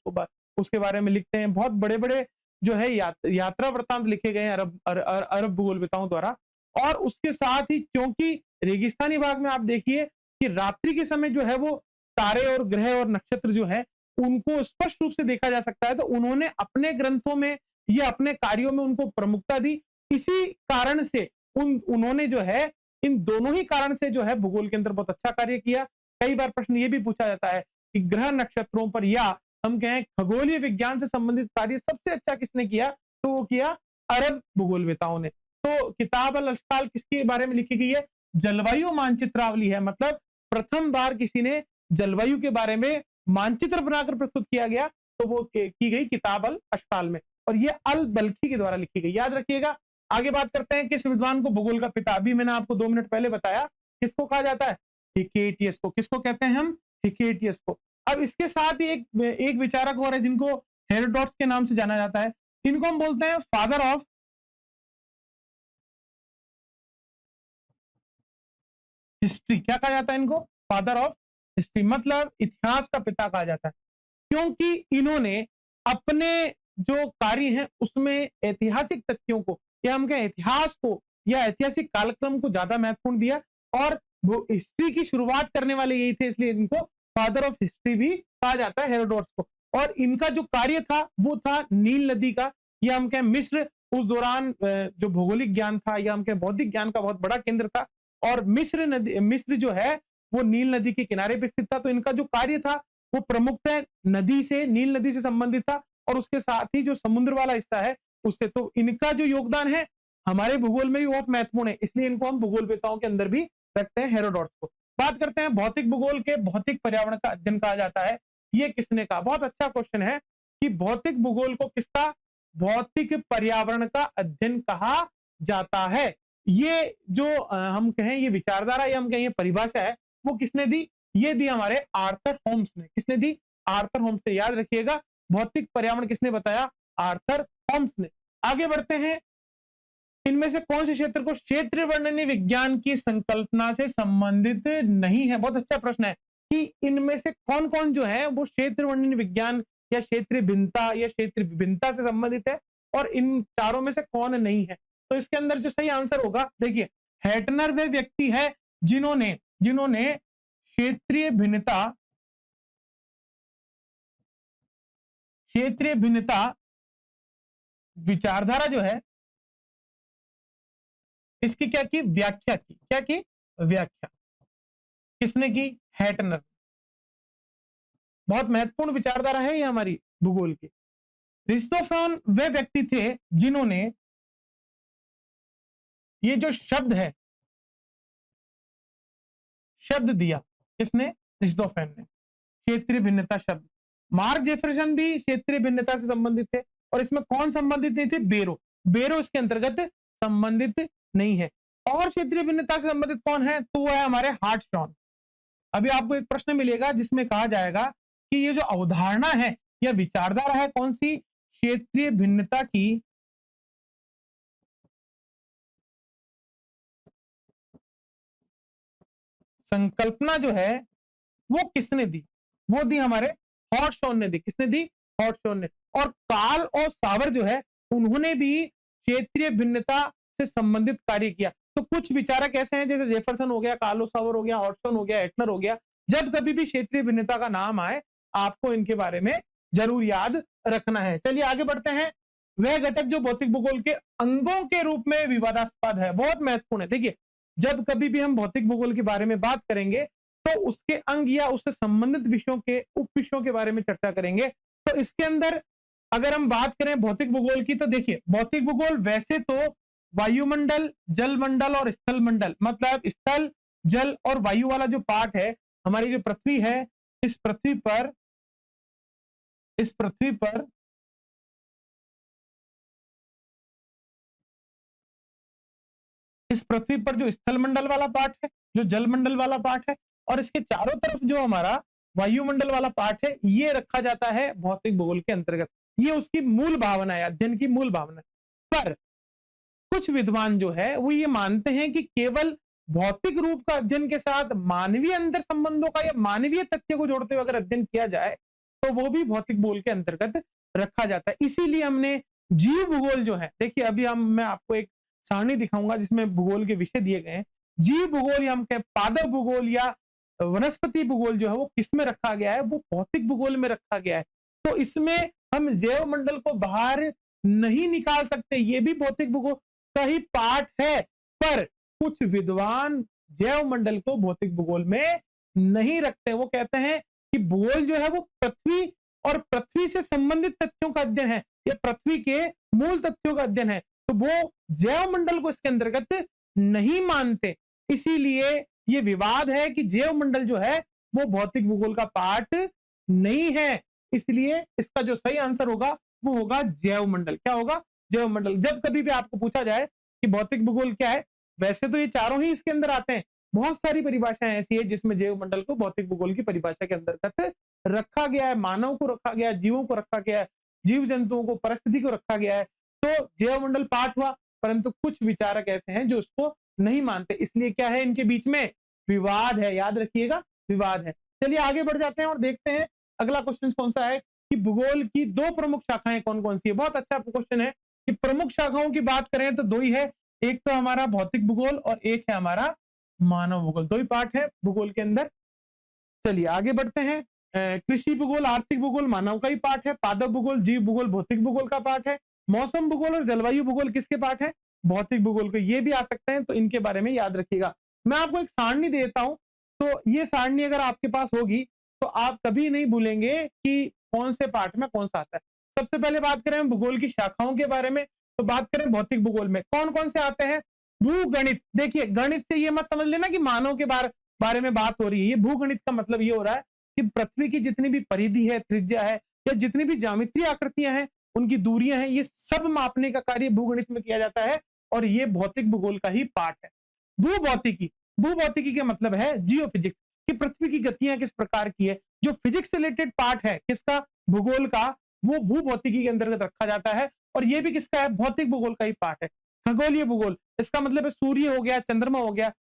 A: उसके बारे में लिखते हैं। बहुत बड़े बड़े जो है यात्रा वृत्तांत लिखे गए हैं अरब भूगोलवेताओं द्वारा। और उसके साथ ही क्योंकि रेगिस्तानी भाग में आप देखिए कि रात्रि के समय जो है वो तारे और ग्रह और नक्षत्र जो है उनको स्पष्ट रूप से देखा जा सकता है, तो उन्होंने अपने ग्रंथों में या अपने कार्यों में उनको प्रमुखता दी। इसी कारण से उन्होंने जो है इन दोनों ही कारण से जो है भूगोल के अंदर बहुत अच्छा कार्य किया। कई बार प्रश्न ये भी पूछा जाता है कि ग्रह नक्षत्रों पर या हम कहें खगोलीय विज्ञान से संबंधित कार्य सबसे अच्छा किसने किया, तो वो किया अरब भूगोलवेताओं ने। तो किताब अल अश्काल किसके बारे में लिखी गई है? जलवायु मानचित्रावली है, मतलब प्रथम बार किसी ने जलवायु के बारे में मानचित्र बनाकर प्रस्तुत किया गया, तो वो की गई किताब अल अश्काल में, और ये अल बल्खी के द्वारा लिखी गई। याद रखिएगा। आगे बात करते हैं किस विद्वान को भूगोल का पिता, अभी मैंने आपको 2 मिनट पहले बताया किसको कहा जाता है? हिकेटियस को। किसको कहते हैं हम? हिकेटियस को। अब इसके साथ ही एक विचारक और है जिनको हेरोडोटस के नाम से जाना जाता है। इनको हम बोलते हैं फादर ऑफ हिस्ट्री। क्या कहा जाता है इनको? फादर ऑफ हिस्ट्री, मतलब इतिहास का पिता कहा जाता है, क्योंकि इन्होंने अपने जो कार्य हैं उसमें ऐतिहासिक तथ्यों को या हम कहें इतिहास को या ऐतिहासिक कालक्रम को ज्यादा महत्वपूर्ण दिया, और वो हिस्ट्री की शुरुआत करने वाले यही थे, इसलिए इनको फादर ऑफ हिस्ट्री भी कहा जाता है हेरोडोटस को। और इनका जो कार्य था वो था नील नदी का या हम कहें मिस्र उस दौरान जो भौगोलिक ज्ञान था या हम कहें बौद्धिक ज्ञान का बहुत बड़ा केंद्र था। और मिस्र जो है वो नील नदी के किनारे पे स्थित था, तो इनका जो कार्य था वो प्रमुखतः नील नदी से संबंधित था और उसके साथ ही जो समुद्र वाला हिस्सा है उससे। तो इनका जो योगदान है हमारे भूगोल में भी बहुत महत्वपूर्ण है, इसलिए इनको हम भूगोलवेताओं के अंदर भी रखते हैं, हेरोडोटस को। बात करते हैं भौतिक भूगोल के, भौतिक पर्यावरण का अध्ययन कहा जाता है। ये किसने कहा? बहुत अच्छा क्वेश्चन है कि भौतिक भूगोल को किसका? भौतिक पर्यावरण का अध्ययन कहा जाता है। ये जो हम कहें ये विचारधारा या हम कहें ये परिभाषा है वो किसने दी? ये दी हमारे आर्थर होम्स ने। किसने दी? आर्थर होम्स ने। याद रखिएगा, भौतिक पर्यावरण किसने बताया? आर्थर होम्स ने। आगे बढ़ते हैं, इनमें से कौन से क्षेत्र को क्षेत्र वर्णनीय विज्ञान की संकल्पना से संबंधित नहीं है? बहुत अच्छा प्रश्न है कि इनमें से कौन कौन जो है वो क्षेत्र वर्णनीय विज्ञान या क्षेत्रीय भिन्नता या क्षेत्र विभिन्नता से संबंधित है और इन चारों में से कौन नहीं है। तो इसके अंदर जो सही आंसर होगा, देखिए, हैटनर वे व्यक्ति है जिन्होंने जिन्होंने क्षेत्रीय भिन्नता विचारधारा जो है इसकी क्या की? व्याख्या की। क्या की? व्याख्या। किसने की? हैटनर। बहुत महत्वपूर्ण विचारधारा है ये हमारी भूगोल की। रिस्टोफेन वे व्यक्ति थे जिन्होंने ये जो शब्द है, शब्द दिया। किसने? रिस्टोफेन ने। क्षेत्रीय भिन्नता शब्द। मार्क जेफरसन भी क्षेत्रीय भिन्नता से संबंधित थे और इसमें कौन संबंधित नहीं थे? बेरो। बेरो इसके अंतर्गत संबंधित नहीं है। और क्षेत्रीय भिन्नता से संबंधित कौन है? तो वो है हमारे हार्टशॉन। अभी आपको एक प्रश्न मिलेगा जिसमें कहा जाएगा कि ये जो अवधारणा है या विचारधारा है कौन सी? क्षेत्रीय भिन्नता की संकल्पना जो है वो किसने दी? वो दी हमारे हॉटशॉन ने दी। किसने दी? हॉटशॉन ने। और कार्ल और सावर जो है उन्होंने भी क्षेत्रीय भिन्नता से संबंधित कार्य किया। तो कुछ विचारक ऐसे हैं जैसे जेफरसन हो गया, कार्लो सावर हो गया, हॉटशॉन हो गया, एटनर हो गया। जब कभी भी क्षेत्रीय भिन्नता का नाम आए आपको इनके बारे में जरूर याद रखना है। चलिए आगे बढ़ते हैं। वह घटक जो भौतिक भूगोल के अंगों के रूप में विवादास्पद है, बहुत महत्वपूर्ण है। देखिए, जब कभी भी हम भौतिक भूगोल के बारे में बात करेंगे तो उसके अंग या उससे संबंधित विषयों के उप विषयों के बारे में चर्चा करेंगे। तो इसके अंदर अगर हम बात करें भौतिक भूगोल की, तो देखिए, भौतिक भूगोल वैसे तो वायुमंडल, जलमंडल और स्थल मंडल, मतलब स्थल, जल और वायु वाला जो पार्ट है, हमारी जो पृथ्वी है, इस पृथ्वी पर इस पृथ्वी पर इस पृथ्वी पर जो स्थल मंडल वाला पार्ट है, जो जल मंडल वाला पार्ट है और इसके चारों तरफ जो हमारा वायुमंडल वाला पार्ट है, ये रखा जाता है भौतिक भूगोल के अंतर्गत। ये उसकी मूल भावना है, अध्ययन की मूल भावना है। पर कुछ विद्वान जो है वो ये मानते हैं कि केवल भौतिक रूप का अध्ययन के साथ मानवीय अंतर संबंधों का या मानवीय तथ्य को जोड़ते हुए अगर अध्ययन किया जाए तो वो भी भौतिक भूगोल के अंतर्गत रखा जाता है। इसीलिए हमने जीव भूगोल जो है, देखिए अभी मैं आपको एक सारणी दिखाऊंगा जिसमें भूगोल के विषय दिए गए हैं। जीव भूगोल या हम कहें पादप भूगोल या वनस्पति भूगोल जो है वो किसमें रखा गया है? वो भौतिक भूगोल में रखा गया है। तो इसमें हम जैव मंडल को बाहर नहीं निकाल सकते, ये भी भौतिक भूगोल का ही पार्ट है। पर कुछ विद्वान जैव मंडल को भौतिक भूगोल में नहीं रखते। वो कहते हैं कि भूगोल जो है वो पृथ्वी और पृथ्वी से संबंधित तथ्यों का अध्ययन है या पृथ्वी के मूल तथ्यों का अध्ययन है, तो वो जैव मंडल को इसके अंतर्गत नहीं मानते। इसीलिए ये विवाद है कि जैव मंडल जो है वो भौतिक भूगोल का पार्ट नहीं है। इसलिए इसका जो सही आंसर होगा वो होगा जैव मंडल। क्या होगा? जैव मंडल। जब कभी भी आपको पूछा जाए कि भौतिक भूगोल क्या है, वैसे तो ये चारों ही इसके अंदर आते हैं। बहुत सारी परिभाषाएं ऐसी है जिसमें जैव मंडल को भौतिक भूगोल की परिभाषा के अंतर्गत रखा गया है। मानव को रखा गया है, जीवों को रखा गया है, जीव जंतुओं को, परिस्थिति को रखा गया है। तो जैव मंडल पार्ट हुआ, परंतु कुछ विचारक ऐसे हैं जो उसको नहीं मानते। इसलिए क्या है? इनके बीच में विवाद है। याद रखिएगा, विवाद है। चलिए आगे बढ़ जाते हैं और देखते हैं अगला क्वेश्चन कौन सा है कि भूगोल की दो प्रमुख शाखाएं कौन कौन सी है। बहुत अच्छा क्वेश्चन है कि प्रमुख शाखाओं की बात करें तो दो ही है, एक तो हमारा भौतिक भूगोल और एक है हमारा मानव भूगोल। दो ही पार्ट है भूगोल के अंदर। चलिए आगे बढ़ते हैं। कृषि भूगोल, आर्थिक भूगोल मानव का ही पार्ट है। पादप भूगोल, जीव भूगोल भौतिक भूगोल का पार्ट है। मौसम भूगोल और जलवायु भूगोल किसके पार्ट है? भौतिक भूगोल के। ये भी आ सकते हैं, तो इनके बारे में याद रखिएगा। मैं आपको एक सारणी देता हूं, तो ये सारणी अगर आपके पास होगी तो आप कभी नहीं भूलेंगे कि कौन से पार्ट में कौन सा आता है। सबसे पहले बात करें भूगोल की शाखाओं के बारे में, तो बात करें भौतिक भूगोल में कौन कौन से आते हैं। भूगणित, देखिए गणित से ये मत समझ लेना कि मानव के बारे में बात हो रही है। ये भूगणित का मतलब ये हो रहा है कि पृथ्वी की जितनी भी परिधि है, त्रिज्या है, या जितनी भी ज्यामितीय आकृतियां हैं, उनकी दूरियां हैं, ये सब मापने का कार्य भूगणित में किया जाता है, और ये भौतिक भूगोल का ही पार्ट है। भूभौतिकी, भूभौतिकी का मतलब है जियोफिजिक्स, कि पृथ्वी की गतियां किस प्रकार की है। जो फिजिक्स से रिलेटेड पार्ट है किसका, भूगोल का, वो भूभौतिकी के अंतर्गत रखा जाता है, और ये भी किसका है, भौतिक भूगोल का ही पार्ट है। खगोलीय भूगोल, इसका मतलब है सूर्य हो गया, चंद्रमा हो गया,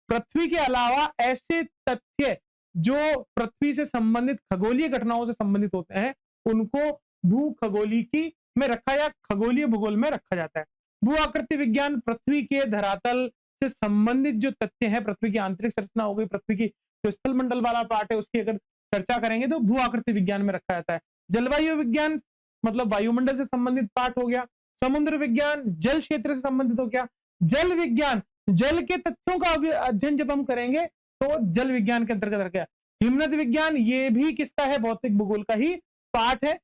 A: पृथ्वी के अलावा ऐसे तथ्य जो पृथ्वी से संबंधित खगोलीय घटनाओं से संबंधित होते हैं, उनको भू खगोलिकी में रखा या खगोलीय भूगोल में रखा जाता है। भू आकृति विज्ञान, पृथ्वी के धरातल से संबंधित जो तथ्य है, पृथ्वी की आंतरिक संरचना हो गई, पृथ्वी की जो स्थल मंडल वाला पार्ट है, उसकी अगर चर्चा करेंगे तो भू आकृति विज्ञान में रखा जाता है। जलवायु विज्ञान मतलब वायुमंडल से संबंधित पार्ट हो गया। समुद्र विज्ञान जल क्षेत्र से संबंधित हो गया। जल विज्ञान, जल के तथ्यों का अध्ययन जब हम करेंगे तो जल विज्ञान के अंतर्गत रखा। हिमनद विज्ञान, ये भी किसका है, भौतिक भूगोल का ही पार्ट है।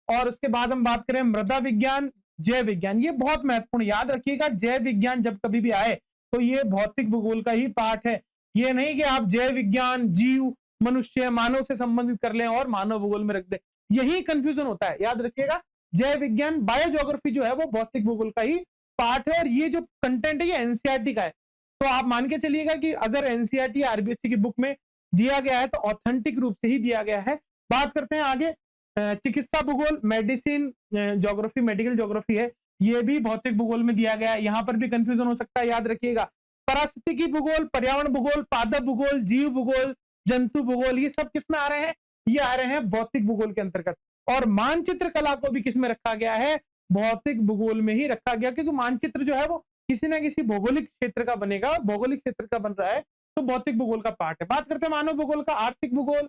A: और उसके बाद हम बात करें मृदा विज्ञान, जैव विज्ञान, ये बहुत महत्वपूर्ण, याद रखिएगा जैव विज्ञान जब कभी भी आए तो ये भौतिक भूगोल का ही पार्ट है। ये नहीं कि आप जैव विज्ञान जीव, मनुष्य, मानव से संबंधित कर लें और मानव भूगोल में रख दें, यही कंफ्यूजन होता है। याद रखिएगा जैव विज्ञान, बायोज्योग्राफी जो है वो भौतिक भूगोल का ही पार्ट है, और ये जो कंटेंट है ये एनसीईआरटी का है। तो आप मान के चलिएगा कि अगर एनसीईआरटी आरबीएससी की बुक में दिया गया है तो ऑथेंटिक रूप से ही दिया गया है। बात करते हैं आगे, चिकित्सा भूगोल, मेडिसिन ज्योग्राफी, मेडिकल ज्योग्राफी है, ये भी भौतिक भूगोल में दिया गया है। यहां पर भी कंफ्यूजन हो सकता है, याद रखिएगा। पारिस्थितिकी भूगोल, पर्यावरण भूगोल, पादप भूगोल, जीव भूगोल, जंतु भूगोल, ये सब किसमें आ रहे हैं, ये आ रहे हैं भौतिक भूगोल के अंतर्गत। और मानचित्र कला को भी किसमें रखा गया है, भौतिक भूगोल में ही रखा गया, क्योंकि मानचित्र जो है वो किसी ना किसी भौगोलिक क्षेत्र का बनेगा, भौगोलिक क्षेत्र का बन रहा है, तो भौतिक भूगोल का पार्ट है। बात करते हैं मानव भूगोल का, आर्थिक भूगोल,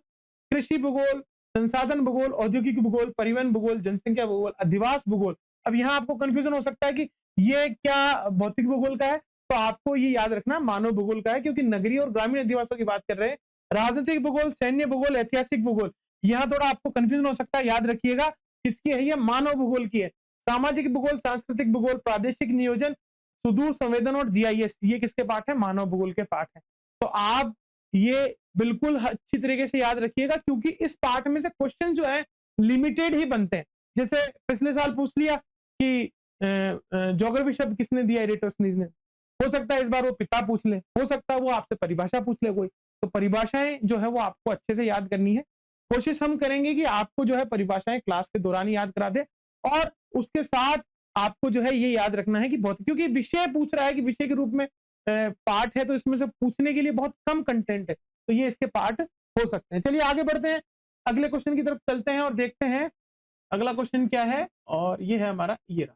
A: कृषि भूगोल, संसाधन भूगोल, औद्योगिक भूगोल, परिवहन भूगोल, जनसंख्या भूगोल, अधिवास भूगोल। अब यहाँ आपको कंफ्यूजन हो सकता है कि ये क्या भौतिक भूगोल का है, तो आपको ये याद रखना मानव भूगोल का है, क्योंकि नगरीय और ग्रामीण अधिवासों की बात कर रहे हैं। राजनीतिक भूगोल, सैन्य भूगोल, ऐतिहासिक भूगोल, यहाँ थोड़ा आपको कंफ्यूजन हो सकता है, याद रखिएगा किसकी है, ये मानव भूगोल की है। सामाजिक भूगोल, सांस्कृतिक भूगोल, प्रादेशिक नियोजन, सुदूर संवेदन और जीआईएस, ये किसके पार्ट है, मानव भूगोल के पार्ट है। तो आप ये बिल्कुल अच्छी तरीके से याद रखिएगा, क्योंकि इस पार्ट में से क्वेश्चन जो है लिमिटेड ही बनते हैं। जैसे पिछले साल पूछ लिया कि ज्योग्राफी शब्द किसने दिया, इरेटोस्थनीज ने, हो सकता है इस बार वो पिता पूछ ले, हो सकता है वो आपसे परिभाषा पूछ ले कोई, तो परिभाषाएं जो है वो आपको अच्छे से याद करनी है। कोशिश हम करेंगे कि आपको जो है परिभाषाएं क्लास के दौरान याद करा दे, और उसके साथ आपको जो है ये याद रखना है कि बहुत, क्योंकि विषय पूछ रहा है कि विषय के रूप में पार्ट है, तो इसमें से पूछने के लिए बहुत कम कंटेंट है, तो ये इसके पार्ट हो सकते हैं। चलिए आगे बढ़ते हैं, अगले क्वेश्चन की तरफ चलते हैं और देखते हैं अगला क्वेश्चन क्या है, और ये है हमारा ये रहा।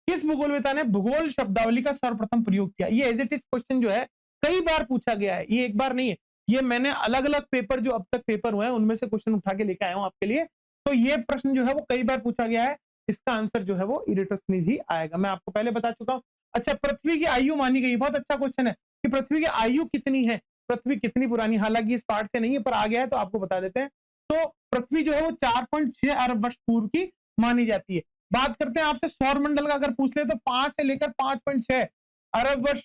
A: किस भूगोलवेता ने भूगोल शब्दावली का सर्वप्रथम प्रयोग किया? ये एज इट इज क्वेश्चन जो है कई बार पूछा गया है, ये एक बार नहीं है, ये मैंने अलग अलग पेपर जो अब तक पेपर हुए हैं उनमें से क्वेश्चन उठा के लेके आया हूं आपके लिए। तो ये प्रश्न जो है वो कई बार पूछा गया है, इसका आंसर जो है वो इरेटोस्थनीज ही आएगा, मैं आपको पहले बता चुका हूं। अच्छा, पृथ्वी की आयु मानी गई, बहुत अच्छा क्वेश्चन है कि पृथ्वी की आयु कितनी है, पृथ्वी कितनी पुरानी, हालांकि इस पार्ट से नहीं है पर आ गया है तो आपको बता देते हैं। तो पृथ्वी जो है वो 4.6 अरब वर्ष पूर्व की मानी जाती है। बात करते हैं आपसे सौर मंडल का, अगर पूछ ले तो 5 से लेकर 5.6 अरब वर्ष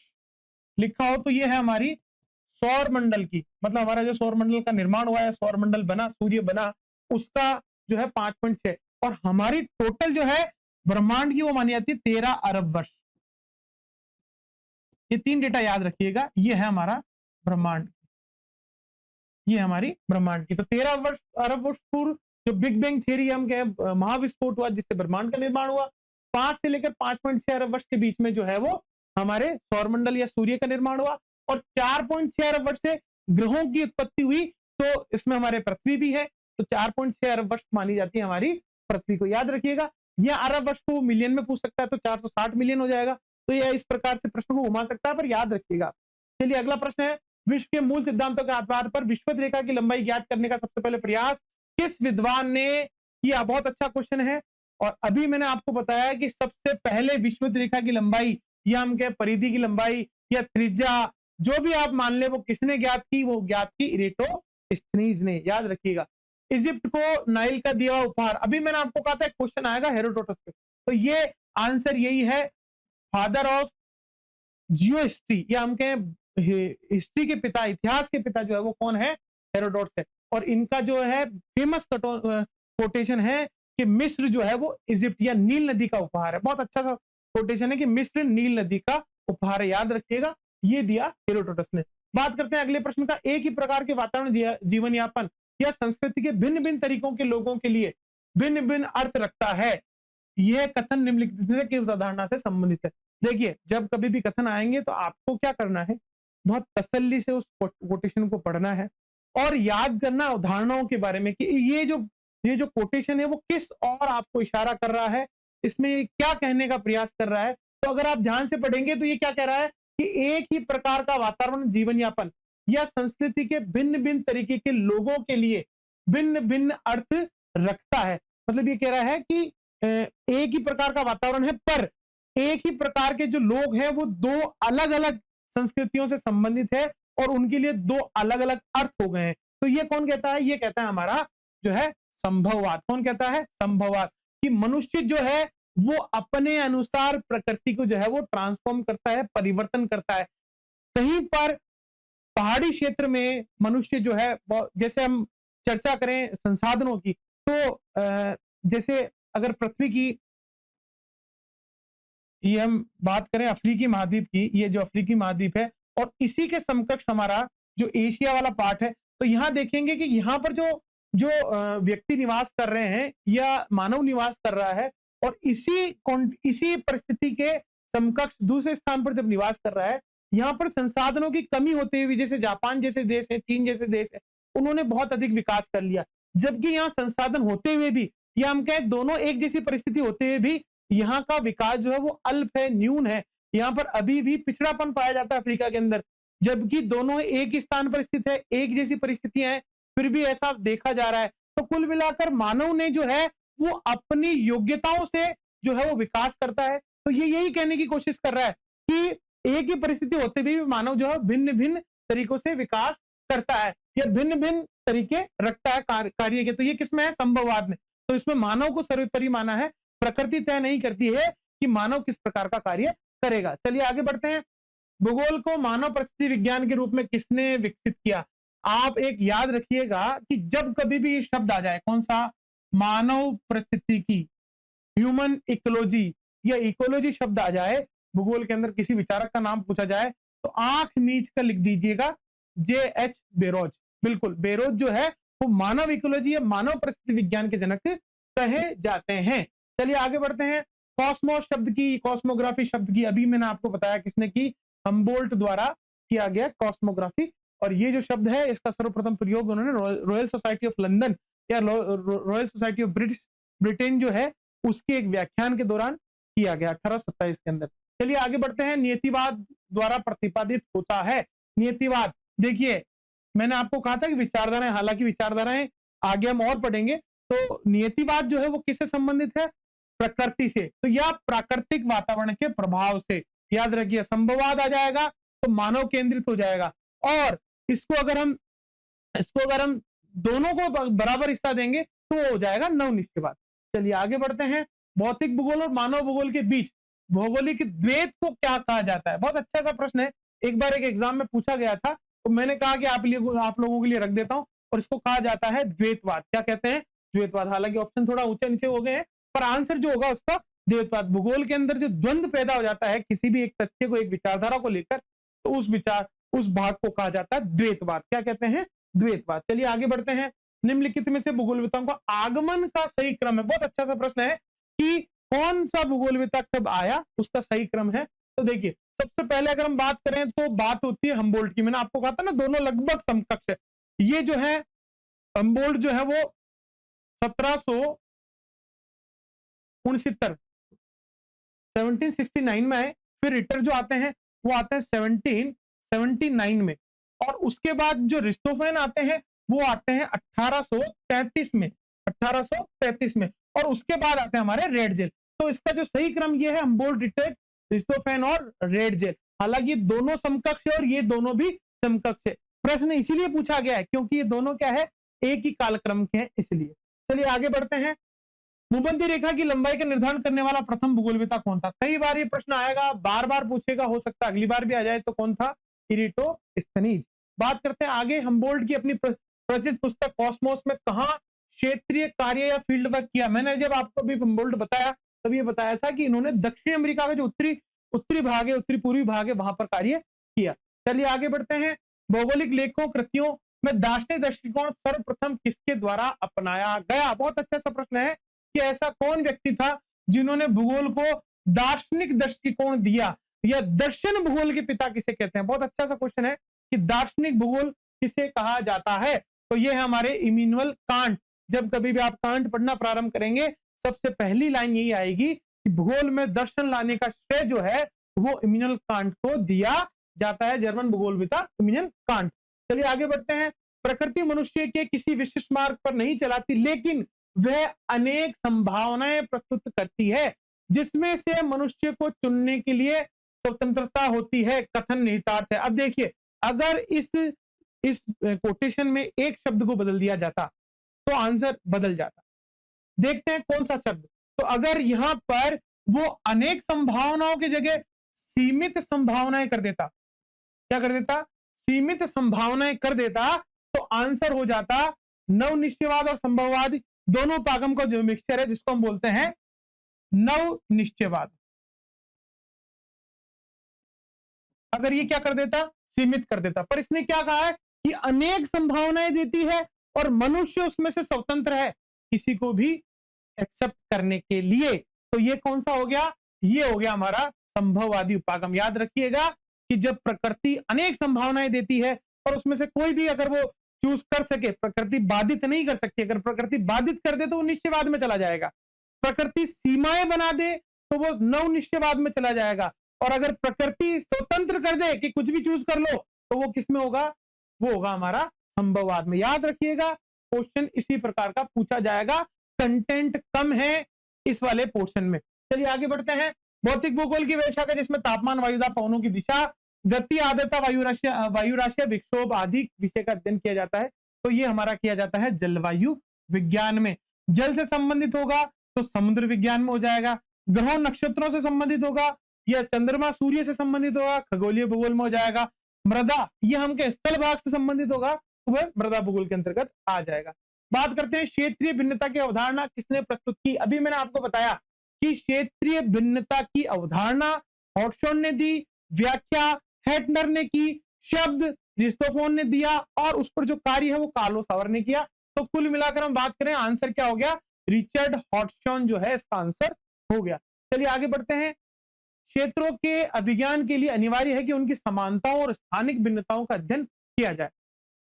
A: लिखा हो तो ये है हमारी सौर मंडल की, मतलब हमारा जो सौर मंडल का निर्माण हुआ है, सौर मंडल बना, सूर्य बना, उसका जो है 5.6, और हमारी टोटल जो है ब्रह्मांड की वो मानी जाती है 13 अरब वर्ष। ये 3 डेटा याद रखिएगा, ये है हमारा ब्रह्मांड, ये हमारी ब्रह्मांड की। तो 13 अरब वर्ष पूर्व जो बिग बैंग थ्योरी हम कहें, महाविस्फोट हुआ जिससे ब्रह्मांड का निर्माण हुआ, 5 से लेकर 5.6 अरब वर्ष के बीच में जो है वो हमारे सौरमंडल या सूर्य का निर्माण हुआ, और 4.6 अरब वर्ष से ग्रहों की उत्पत्ति हुई, तो इसमें हमारे पृथ्वी भी है, तो 4.6 अरब वर्ष मानी जाती है हमारी पृथ्वी को। याद रखिएगा, यह अरब वर्ष को मिलियन में पूछ सकता है तो 460 मिलियन हो जाएगा, तो यह इस प्रकार से प्रश्न को घुमा सकता है, पर याद रखिएगा। चलिए अगला प्रश्न है, विश्व के मूल सिद्धांतों के आधार पर विषुवत रेखा की लंबाई ज्ञात करने का सबसे पहले प्रयास किस विद्वान ने किया? बहुत अच्छा क्वेश्चन है, और अभी मैंने आपको बताया कि सबसे पहले विषुवत रेखा की लंबाई या हम कहें परिधि की लंबाई या त्रिज्या जो भी आप मान ले वो किसने ज्ञात की, वो ज्ञात की इरेटोस्थनीज ने। याद रखिएगा। इजिप्ट को नाइल का दिया हुआ उपहार, अभी मैंने आपको कहा था क्वेश्चन आएगा हेरोडोटस पे, तो ये आंसर यही है। फादर ऑफ जियोहिस्ट्री या हम कहें हिस्ट्री के पिता, इतिहास के पिता जो है वो कौन है? हेरोडोटस है। और इनका जो है फेमस कोटेशन है कि मिस्र जो है वो इजिप्ट या नील नदी का उपहार है। बहुत अच्छा सा कोटेशन है कि मिस्र नील नदी का उपहार है। याद रखिएगा, ये दिया हेरोडोटस ने। बात करते हैं अगले प्रश्न का। एक ही प्रकार के वातावरण, जीवन यापन या संस्कृति के भिन्न भिन्न तरीकों के लोगों के लिए भिन्न भिन्न अर्थ रखता है। यह कथन निम्नलिखित में से किस अवधारणा से संबंधित है? देखिए, जब कभी भी कथन आएंगे तो आपको क्या करना है, बहुत तसल्ली से उस कोटेशन को पढ़ना है और याद करना अवधारणाओं के बारे में कि ये जो कोटेशन है वो किस और आपको इशारा कर रहा है, इसमें क्या कहने का प्रयास कर रहा है। तो अगर आप ध्यान से पढ़ेंगे तो ये क्या कह रहा है कि एक ही प्रकार का वातावरण, जीवन यापन या संस्कृति के भिन्न भिन्न तरीके के लोगों के लिए भिन्न भिन्न अर्थ रखता है। मतलब ये कह रहा है कि एक ही प्रकार का वातावरण है पर एक ही प्रकार के जो लोग हैं वो दो अलग अलग संस्कृतियों से संबंधित है और उनके लिए दो अलग अलग अर्थ हो गए हैं। तो ये कौन कहता है? ये कहता है हमारा जो है संभववाद। कौन कहता है? संभववाद। कि मनुष्य जो है वो अपने अनुसार प्रकृति को जो है वो ट्रांसफॉर्म करता है, परिवर्तन करता है। कहीं पर पहाड़ी क्षेत्र में मनुष्य जो है, जैसे हम चर्चा करें संसाधनों की, तो जैसे अगर पृथ्वी की ये हम बात करें अफ्रीकी महाद्वीप की, ये जो अफ्रीकी महाद्वीप है और इसी के समकक्ष हमारा जो एशिया वाला पार्ट है, तो यहाँ देखेंगे कि यहाँ पर जो जो व्यक्ति निवास कर रहे हैं या मानव निवास कर रहा है और इसी परिस्थिति के समकक्ष दूसरे स्थान पर जब निवास कर रहा है, यहाँ पर संसाधनों की कमी होते हुए, जैसे जापान जैसे देश है, चीन जैसे देश है, उन्होंने बहुत अधिक विकास कर लिया। जबकि यहाँ संसाधन होते हुए भी या हम कहें दोनों एक जैसी परिस्थिति होते हुए भी यहाँ का विकास जो है वो अल्प है, न्यून है। यहाँ पर अभी भी पिछड़ापन पाया जाता है अफ्रीका के अंदर, जबकि दोनों एक ही स्थान पर स्थित है, एक जैसी परिस्थितियां हैं, फिर भी ऐसा देखा जा रहा है। तो कुल मिलाकर मानव ने जो है वो अपनी योग्यताओं से जो है वो विकास करता है। तो ये यही कहने की कोशिश कर रहा है कि एक ही परिस्थिति होते हुए भी मानव जो है भिन्न भिन्न तरीकों से विकास करता है या भिन्न भिन्न तरीके रखता है कार्य के। तो ये किसमें है? संभववाद में। तो इसमें मानव को सर्वोपरि माना है। प्रकृति तय नहीं करती है कि मानव किस प्रकार का कार्य करेगा। चलिए आगे बढ़ते हैं। भूगोल को मानव परिस्थिति विज्ञान के रूप में किसने विकसित किया? आप एक याद रखिएगा कि जब कभी भी ये शब्द आ जाए, कौन सा? मानव परिस्थिति, ह्यूमन इकोलॉजी या इकोलॉजी शब्द आ जाए भूगोल के अंदर, किसी विचारक का नाम पूछा जाए तो आंख मीच कर लिख दीजिएगा J.H. बेरोज। बिल्कुल, बेरोज जो है वो मानव इकोलॉजी या मानव परिस्थिति विज्ञान के जनक कहे जाते हैं। चलिए आगे बढ़ते हैं। कॉस्मोस शब्द की, कॉस्मोग्राफी शब्द की अभी मैंने आपको बताया किसने की? हम्बोल्ट द्वारा किया गया कॉस्मोग्राफी। और ये जो शब्द है इसका सर्वप्रथम प्रयोग उन्होंने रॉयल सोसाइटी ऑफ लंदन या रॉयल सोसाइटी ऑफ ब्रिटेन जो है उसके एक व्याख्यान के दौरान किया गया 1827 के अंदर। चलिए आगे बढ़ते हैं। नियतिवाद द्वारा प्रतिपादित होता है। नियतिवाद, देखिए मैंने आपको कहा था कि विचारधाराएं, हालांकि विचारधाराएं आगे हम और पढ़ेंगे। तो नियतिवाद जो है वो किससे संबंधित है? प्रकृति से, तो या प्राकृतिक वातावरण के प्रभाव से। याद रखिए, संभववाद आ जाएगा तो मानव केंद्रित हो जाएगा और इसको अगर हम दोनों को बराबर हिस्सा देंगे तो हो जाएगा नवनिश्चयवाद। चलिए आगे बढ़ते हैं। भौतिक भूगोल और मानव भूगोल के बीच भौगोलिक द्वैत को क्या कहा जाता है? बहुत अच्छा सा प्रश्न है। एक बार एक एग्जाम में पूछा गया था तो मैंने कहा कि आप लोगों के लिए रख देता हूं, और इसको कहा जाता है द्वैतवाद। क्या कहते हैं? द्वैतवाद। हालांकि ऑप्शन थोड़ा ऊंचे नीचे हो गए हैं पर आंसर जो होगा उसका द्वैतवाद। भूगोल के अंदर जो द्वंद्व पैदा हो जाता है किसी भी एक तथ्य को, एक विचारधारा को लेकर, तो उस भाग को कहा जाता है द्वैतवाद। क्या कहते हैं? द्वैतवाद। चलिए आगे बढ़ते हैं। निम्नलिखित में से भूगोलविदों का आगमन का सही क्रम है। बहुत अच्छा सा प्रश्न है कि कौन सा भूगोलविद कब आया, उसका सही क्रम है। तो देखिए, सबसे पहले अगर हम बात करें तो बात होती है हम्बोल्ट की। मैंने आपको कहा था ना दोनों लगभग समकक्ष है। ये जो है हम्बोल्ट जो है वो 1769 में आए। फिर रिटर जो आते हैं वो आते हैं 1779 में, और उसके बाद जो रिस्टोफेन आते हैं वो आते हैं 1833 में। 1833 में, और उसके बाद आते हैं हमारे रेड जेल। तो इसका जो सही क्रम ये है, हम्बोल्ट, रिट्रेट, रिस्टोफैन और रेड जेल। हालांकि ये दोनों समकक्ष है और ये दोनों भी समकक्ष है। प्रश्न इसीलिए पूछा गया है क्योंकि ये दोनों क्या है, एक ही कालक्रम के हैं, इसलिए। चलिए आगे बढ़ते हैं। भूमध्य रेखा की लंबाई का निर्धारण करने वाला प्रथम भूगोलविद कौन था? कई बार ये प्रश्न आएगा, बार बार पूछेगा, हो सकता है अगली बार भी आ जाए। तो कौन था? इरिटोस्थनीज। बात करते हैं आगे। हम्बोल्ट की अपनी प्रचित पुस्तक कॉस्मोस में कहा क्षेत्रीय कार्य या फील्ड वर्क किया? मैंने जब आपको अभी हम्बोल्ट बताया तब ये बताया था कि इन्होंने दक्षिण अमेरिका का जो उत्तरी भाग है, उत्तरी पूर्वी भाग है, वहां पर कार्य किया। चलिए आगे बढ़ते हैं। भौगोलिक लेखों कृतियों में दार्शनिक दृष्टिकोण सर्वप्रथम किसके द्वारा अपनाया गया? बहुत अच्छा सा प्रश्न है कि ऐसा कौन व्यक्ति था जिन्होंने भूगोल को दार्शनिक दृष्टिकोण दिया, या दर्शन भूगोल के पिता किसे कहते हैं? बहुत अच्छा सा क्वेश्चन है कि दार्शनिक भूगोल किसे कहा जाता है। तो ये है हमारे इमैनुअल कांट। जब कभी भी आप कांट पढ़ना प्रारंभ करेंगे, सबसे पहली लाइन यही आएगी कि भूगोल में दर्शन लाने का श्रेय जो है वो इमैनुअल कांट को दिया जाता है, जर्मन भूगोलविद इमैनुअल कांट। चलिए आगे बढ़ते हैं। प्रकृति मनुष्य के किसी विशिष्ट मार्ग पर नहीं चलाती, लेकिन वह अनेक संभावनाएं प्रस्तुत करती है, जिसमें से मनुष्य को चुनने के लिए स्वतंत्रता होती है। कथन निहितार्थ है। अब देखिए, अगर इस कोटेशन में एक शब्द को बदल दिया जाता तो आंसर बदल जाता। देखते हैं कौन सा शब्द। तो अगर यहां पर वो अनेक संभावनाओं की जगह सीमित संभावनाएं कर देता, क्या कर देता? सीमित संभावनाएं कर देता, तो आंसर हो जाता नवनिश्चयवाद और संभववाद, दोनों पागम का जो मिक्सचर है, जिसको हम बोलते हैं नवनिश्चयवाद। अगर ये क्या कर देता? सीमित कर देता। पर इसने क्या कहा है कि अनेक संभावनाएं देती है और मनुष्य उसमें से स्वतंत्र है किसी को भी एक्सेप्ट करने के लिए। तो ये कौन सा हो गया? ये हो गया हमारा संभववादी उपागम। याद रखिएगा कि जब प्रकृति अनेक संभावनाएं देती है और उसमें से कोई भी अगर वो चूज कर सके, प्रकृति बाधित नहीं कर सकती। अगर प्रकृति बाधित कर दे तो वो निश्चयवाद में चला जाएगा। प्रकृति सीमाएं बना दे तो वो नवनिश्चयवाद में चला जाएगा। और अगर प्रकृति स्वतंत्र कर दे कि कुछ भी चूज कर लो, तो वो किस में होगा? वो होगा हमारा संभववाद में। याद रखिएगा, क्वेश्चन इसी प्रकार का पूछा जाएगा। कंटेंट कम है इस वाले पोर्शन में। चलिए आगे बढ़ते हैं। भौतिक भूगोल की वह शाखा जिसमें तापमान, वायुदाब, पवनों की दिशा, गति, आर्द्रता, वायुराशि, विक्षोभ आदि विषय का अध्ययन किया जाता है। तो ये हमारा किया जाता है जलवायु विज्ञान में। जल से संबंधित होगा तो समुद्र विज्ञान में हो जाएगा। ग्रहों नक्षत्रों से संबंधित होगा या चंद्रमा सूर्य से संबंधित होगा, खगोलीय भूगोल में हो जाएगा। मृदा, ये हम के स्थल भाग से संबंधित होगा तो वह मृदा भूगोल के अंतर्गत आ जाएगा। बात करते हैं क्षेत्रीय भिन्नता की अवधारणा किसने प्रस्तुत की? अभी मैंने आपको बताया कि क्षेत्रीय भिन्नता की अवधारणा हॉटशॉन ने दी, व्याख्या हेटनर ने की, शब्द रिस्टोफोन ने दिया, और उस पर जो कार्य है वो कार्लो सावर ने किया। तो कुल मिलाकर हम बात करें, आंसर क्या हो गया? रिचर्ड हॉटशॉन जो है इसका आंसर हो गया। चलिए आगे बढ़ते हैं। क्षेत्रों के अभिज्ञान के लिए अनिवार्य है कि उनकी समानताओं और स्थानिक भिन्नताओं का अध्ययन किया जाए।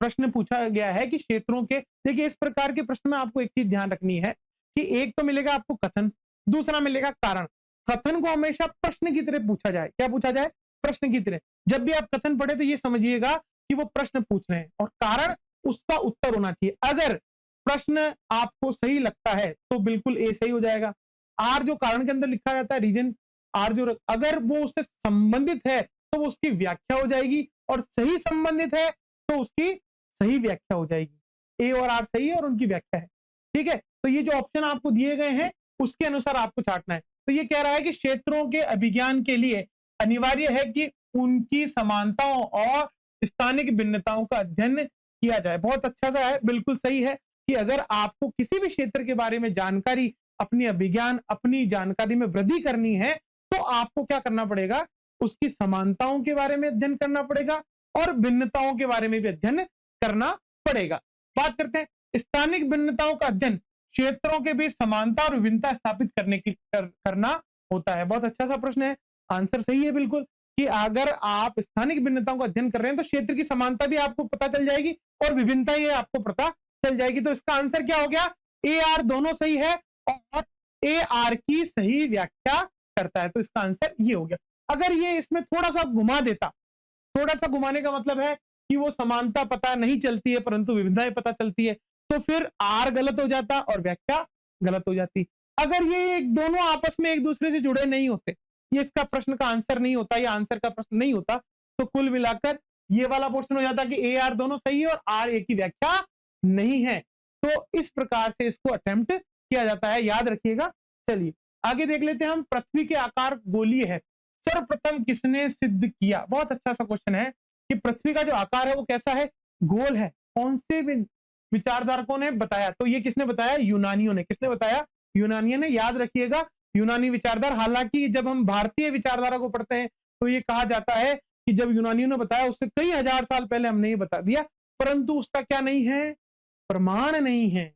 A: प्रश्न पूछा गया है कि क्षेत्रों के, देखिए इस प्रकार के प्रश्न में आपको एक चीज ध्यान रखनी है कि एक तो मिलेगा आपको कथन, दूसरा मिलेगा कारण। कथन को हमेशा प्रश्न की तरह पूछा जाए। क्या पूछा जाए? प्रश्न की तरह। जब भी आप कथन पढ़े तो ये समझिएगा कि वो प्रश्न पूछ रहे हैं, और कारण उसका उत्तर होना चाहिए। अगर प्रश्न आपको सही लगता है तो बिल्कुल ए सही हो जाएगा। आर जो कारण के अंदर लिखा जाता है, रीजन आर जो, अगर वो उससे संबंधित है तो वो उसकी व्याख्या हो जाएगी, और सही संबंधित है तो उसकी सही व्याख्या हो जाएगी। ए और आर सही है और उनकी व्याख्या है। ठीक है, तो ये जो ऑप्शन आपको दिए गए हैं उसके अनुसार आपको छांटना है। तो ये कह रहा है कि क्षेत्रों के अभिज्ञान के लिए अनिवार्य है कि उनकी समानताओं और स्थानिक भिन्नताओं का अध्ययन किया जाए। बहुत अच्छा सा है, बिल्कुल सही है कि अगर आपको किसी भी क्षेत्र के बारे में जानकारी, अपनी अभिज्ञान, अपनी जानकारी में वृद्धि करनी है तो आपको क्या करना पड़ेगा? उसकी समानताओं के बारे में अध्ययन करना पड़ेगा और भिन्नताओं के बारे में भी अध्ययन करना पड़ेगा। बात करते हैं स्थानिक भिन्नताओं का अध्ययन, क्षेत्रों के बीच समानता और विभिन्नता स्थापित करना होता है। बहुत अच्छा सा प्रश्न है, आंसर सही है बिल्कुल, कि अगर आप स्थानिक भिन्नताओं का अध्ययन कर रहे हैं तो क्षेत्र की समानता भी आपको पता चल जाएगी और विभिन्नता ये आपको पता चल जाएगी। तो इसका आंसर क्या हो गया? ए आर दोनों सही है और ए आर की सही व्याख्या करता है। तो इसका आंसर ये हो गया। अगर ये इसमें थोड़ा सा घुमा देता, थोड़ा सा घुमाने का मतलब है कि वो समानता पता नहीं चलती है परंतु विभिन्नताएं पता चलती है, तो फिर आर गलत हो जाता और व्याख्या गलत हो जाती। अगर ये दोनों आपस में एक दूसरे से जुड़े नहीं होते, ये इसका प्रश्न का आंसर नहीं होता, ये आंसर का प्रश्न नहीं होता, तो कुल मिलाकर ये वाला पोर्शन हो जाता कि ए आर दोनों सही है और आर ए की व्याख्या नहीं है। तो इस प्रकार से इसको अटेम्प्ट किया जाता है, याद रखिएगा। चलिए आगे देख लेते हैं हम। पृथ्वी के आकार गोलीय है, सर्वप्रथम किसने सिद्ध किया? बहुत अच्छा सा क्वेश्चन है कि पृथ्वी का जो आकार है वो कैसा है? गोल है। कौन से विचारधारकों ने बताया? तो ये किसने बताया? यूनानियों ने। किसने बताया? यूनानियों ने। याद रखिएगा यूनानी विचारधारा, हालांकि जब हम भारतीय विचारधारा को पढ़ते हैं तो ये कहा जाता है कि जब यूनानियों ने बताया उससे कई हजार साल पहले हमने ये बता दिया, परंतु उसका क्या नहीं है? प्रमाण नहीं है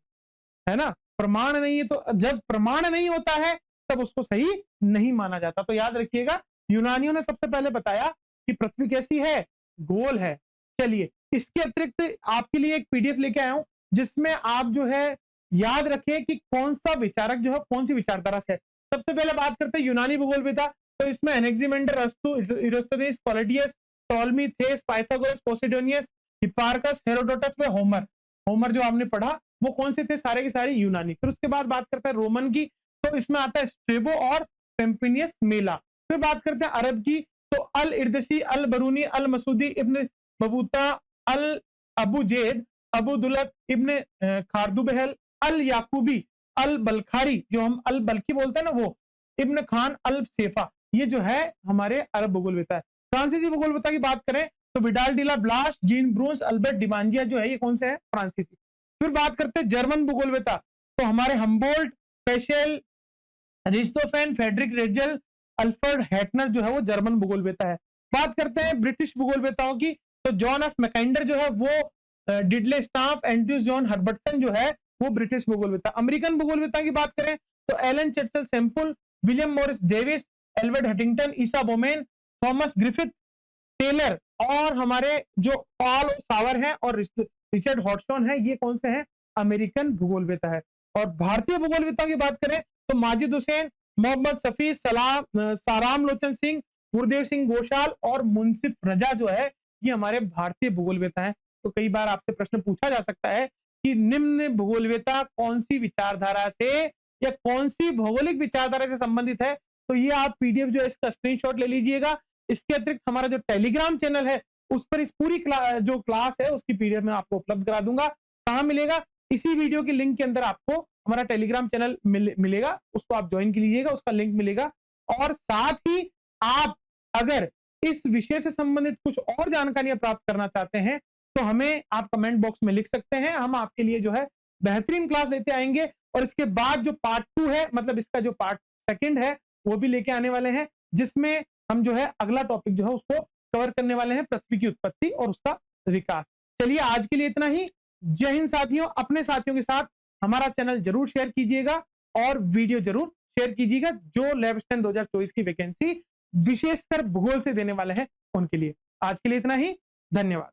A: ना? प्रमाण नहीं है, तो जब प्रमाण नहीं होता है तब उसको सही नहीं माना जाता। तो याद रखिएगा यूनानियों ने सबसे पहले बताया कि पृथ्वी कैसी है? गोल है। चलिए इसके अतिरिक्त आपके लिए एक पीडीएफ लेके आया हूं जिसमें आप जो है याद रखें कि कौन सा विचारक जो है कौन सी विचारधारा से है। सबसे पहले बात करते हैं यूनानी भूगोलविदा, तो इसमें एनेक्सिमेंडर, अरस्तु, इराटोस्थेनेस, पॉलिडियस, टॉलमी, थेस, पाइथागोरस, पोसिडोनियस, हिप्पारकस, हेरोडोटस में होमर। होमर जो आपने पढ़ा वो कौन से थे? सारे के सारे यूनानी। फिर उसके बाद बात करते हैं रोमन की, तो इसमें आता है स्ट्रेबो और पेम्पिनियस मेला। फिर बात करते हैं अरब की, तो अल इर्दसी, अल बरूनी, अल मसूदी, इब्न बबूता, अल अबू जेद, अबू दुलत, इब्न खारदुबहल, अल याकूबी, अल बलखारी, जो हम अल बल्खी बोलते हैं ना वो, इब्न खान अल सेफा। ये जो है हमारे अरब भूगोलविदा है। फ्रांसीसी भूगोलविदा की बात करें तो Vidal de la Blache, Jean Brunhes, Albert Demangeon जो है ये कौन से है? फ्रांसीसी। फिर बात करते हैं जर्मन भूगोलविदा, तो हमारे हम्बोल्ट, पेशेल, रिस्टोफेन, फेडरिक रेजल, अल्फ्रेड हैटनर जो है वो जर्मन भूगोलविदा है। बात करते हैं ब्रिटिश भूगोलविदाओं की, तो जॉन एफ मैकेंडर जो है वो, डिडले स्टाफ, एंड्रयूज जॉन हर्बर्टसन जो है वो ब्रिटिश भूगोलविदा। अमेरिकन भूगोलविदा की बात करें तो Ellen Churchill Semple, William Morris Davis, Albert Huntington, Isaiah Bowman, Thomas Griffith Taylor और हमारे जो पॉल सावर हैं और रिचर्ड हॉटस्टोन है, ये कौन से हैं? अमेरिकन भूगोलविदा है। और भारतीय भूगोलविदा की बात करें तो माजिद हुसैन, मोहम्मद सफी, साराम लोचन सिंह, गुरुदेव सिंह घोषाल और मुंसिफ रजा जो है ये हमारे भारतीय भूगोलविदा हैं। तो कई बार आपसे प्रश्न पूछा जा सकता है कि निम्न भूगोलविदा कौन सी विचारधारा से या कौन सी भौगोलिक विचारधारा से संबंधित है? तो ये आप पीडीएफ जो है इसका स्क्रीनशॉट ले लीजिएगा। इसके अतिरिक्त हमारा जो टेलीग्राम चैनल है उस पर इस पूरी जो क्लास है उसकी पीडीएफ में आपको उपलब्ध करा दूंगा। कहाँ मिलेगा? इसी वीडियो के लिंक के अंदर आपको हमारा टेलीग्राम चैनल मिलेगा, उसको आप ज्वाइन कर लीजिएगा, उसका लिंक मिलेगा। और साथ ही आप अगर इस विषय से संबंधित कुछ और जानकारियां प्राप्त करना चाहते हैं तो हमें आप कमेंट बॉक्स में लिख सकते हैं, हम आपके लिए जो है बेहतरीन क्लास लेते आएंगे। और इसके बाद जो पार्ट 2 है, मतलब इसका जो पार्ट 2 है वो भी लेके आने वाले हैं, जिसमें हम जो है अगला टॉपिक जो है उसको कवर करने वाले हैं, पृथ्वी की उत्पत्ति और उसका विकास। चलिए आज के लिए इतना ही। जय हिंद साथियों। अपने साथियों के साथ हमारा चैनल जरूर शेयर कीजिएगा और वीडियो जरूर शेयर कीजिएगा जो लैब स्टैंड 2024 की वैकेंसी विशेषकर भूगोल से देने वाले हैं उनके लिए। आज के लिए इतना ही, धन्यवाद।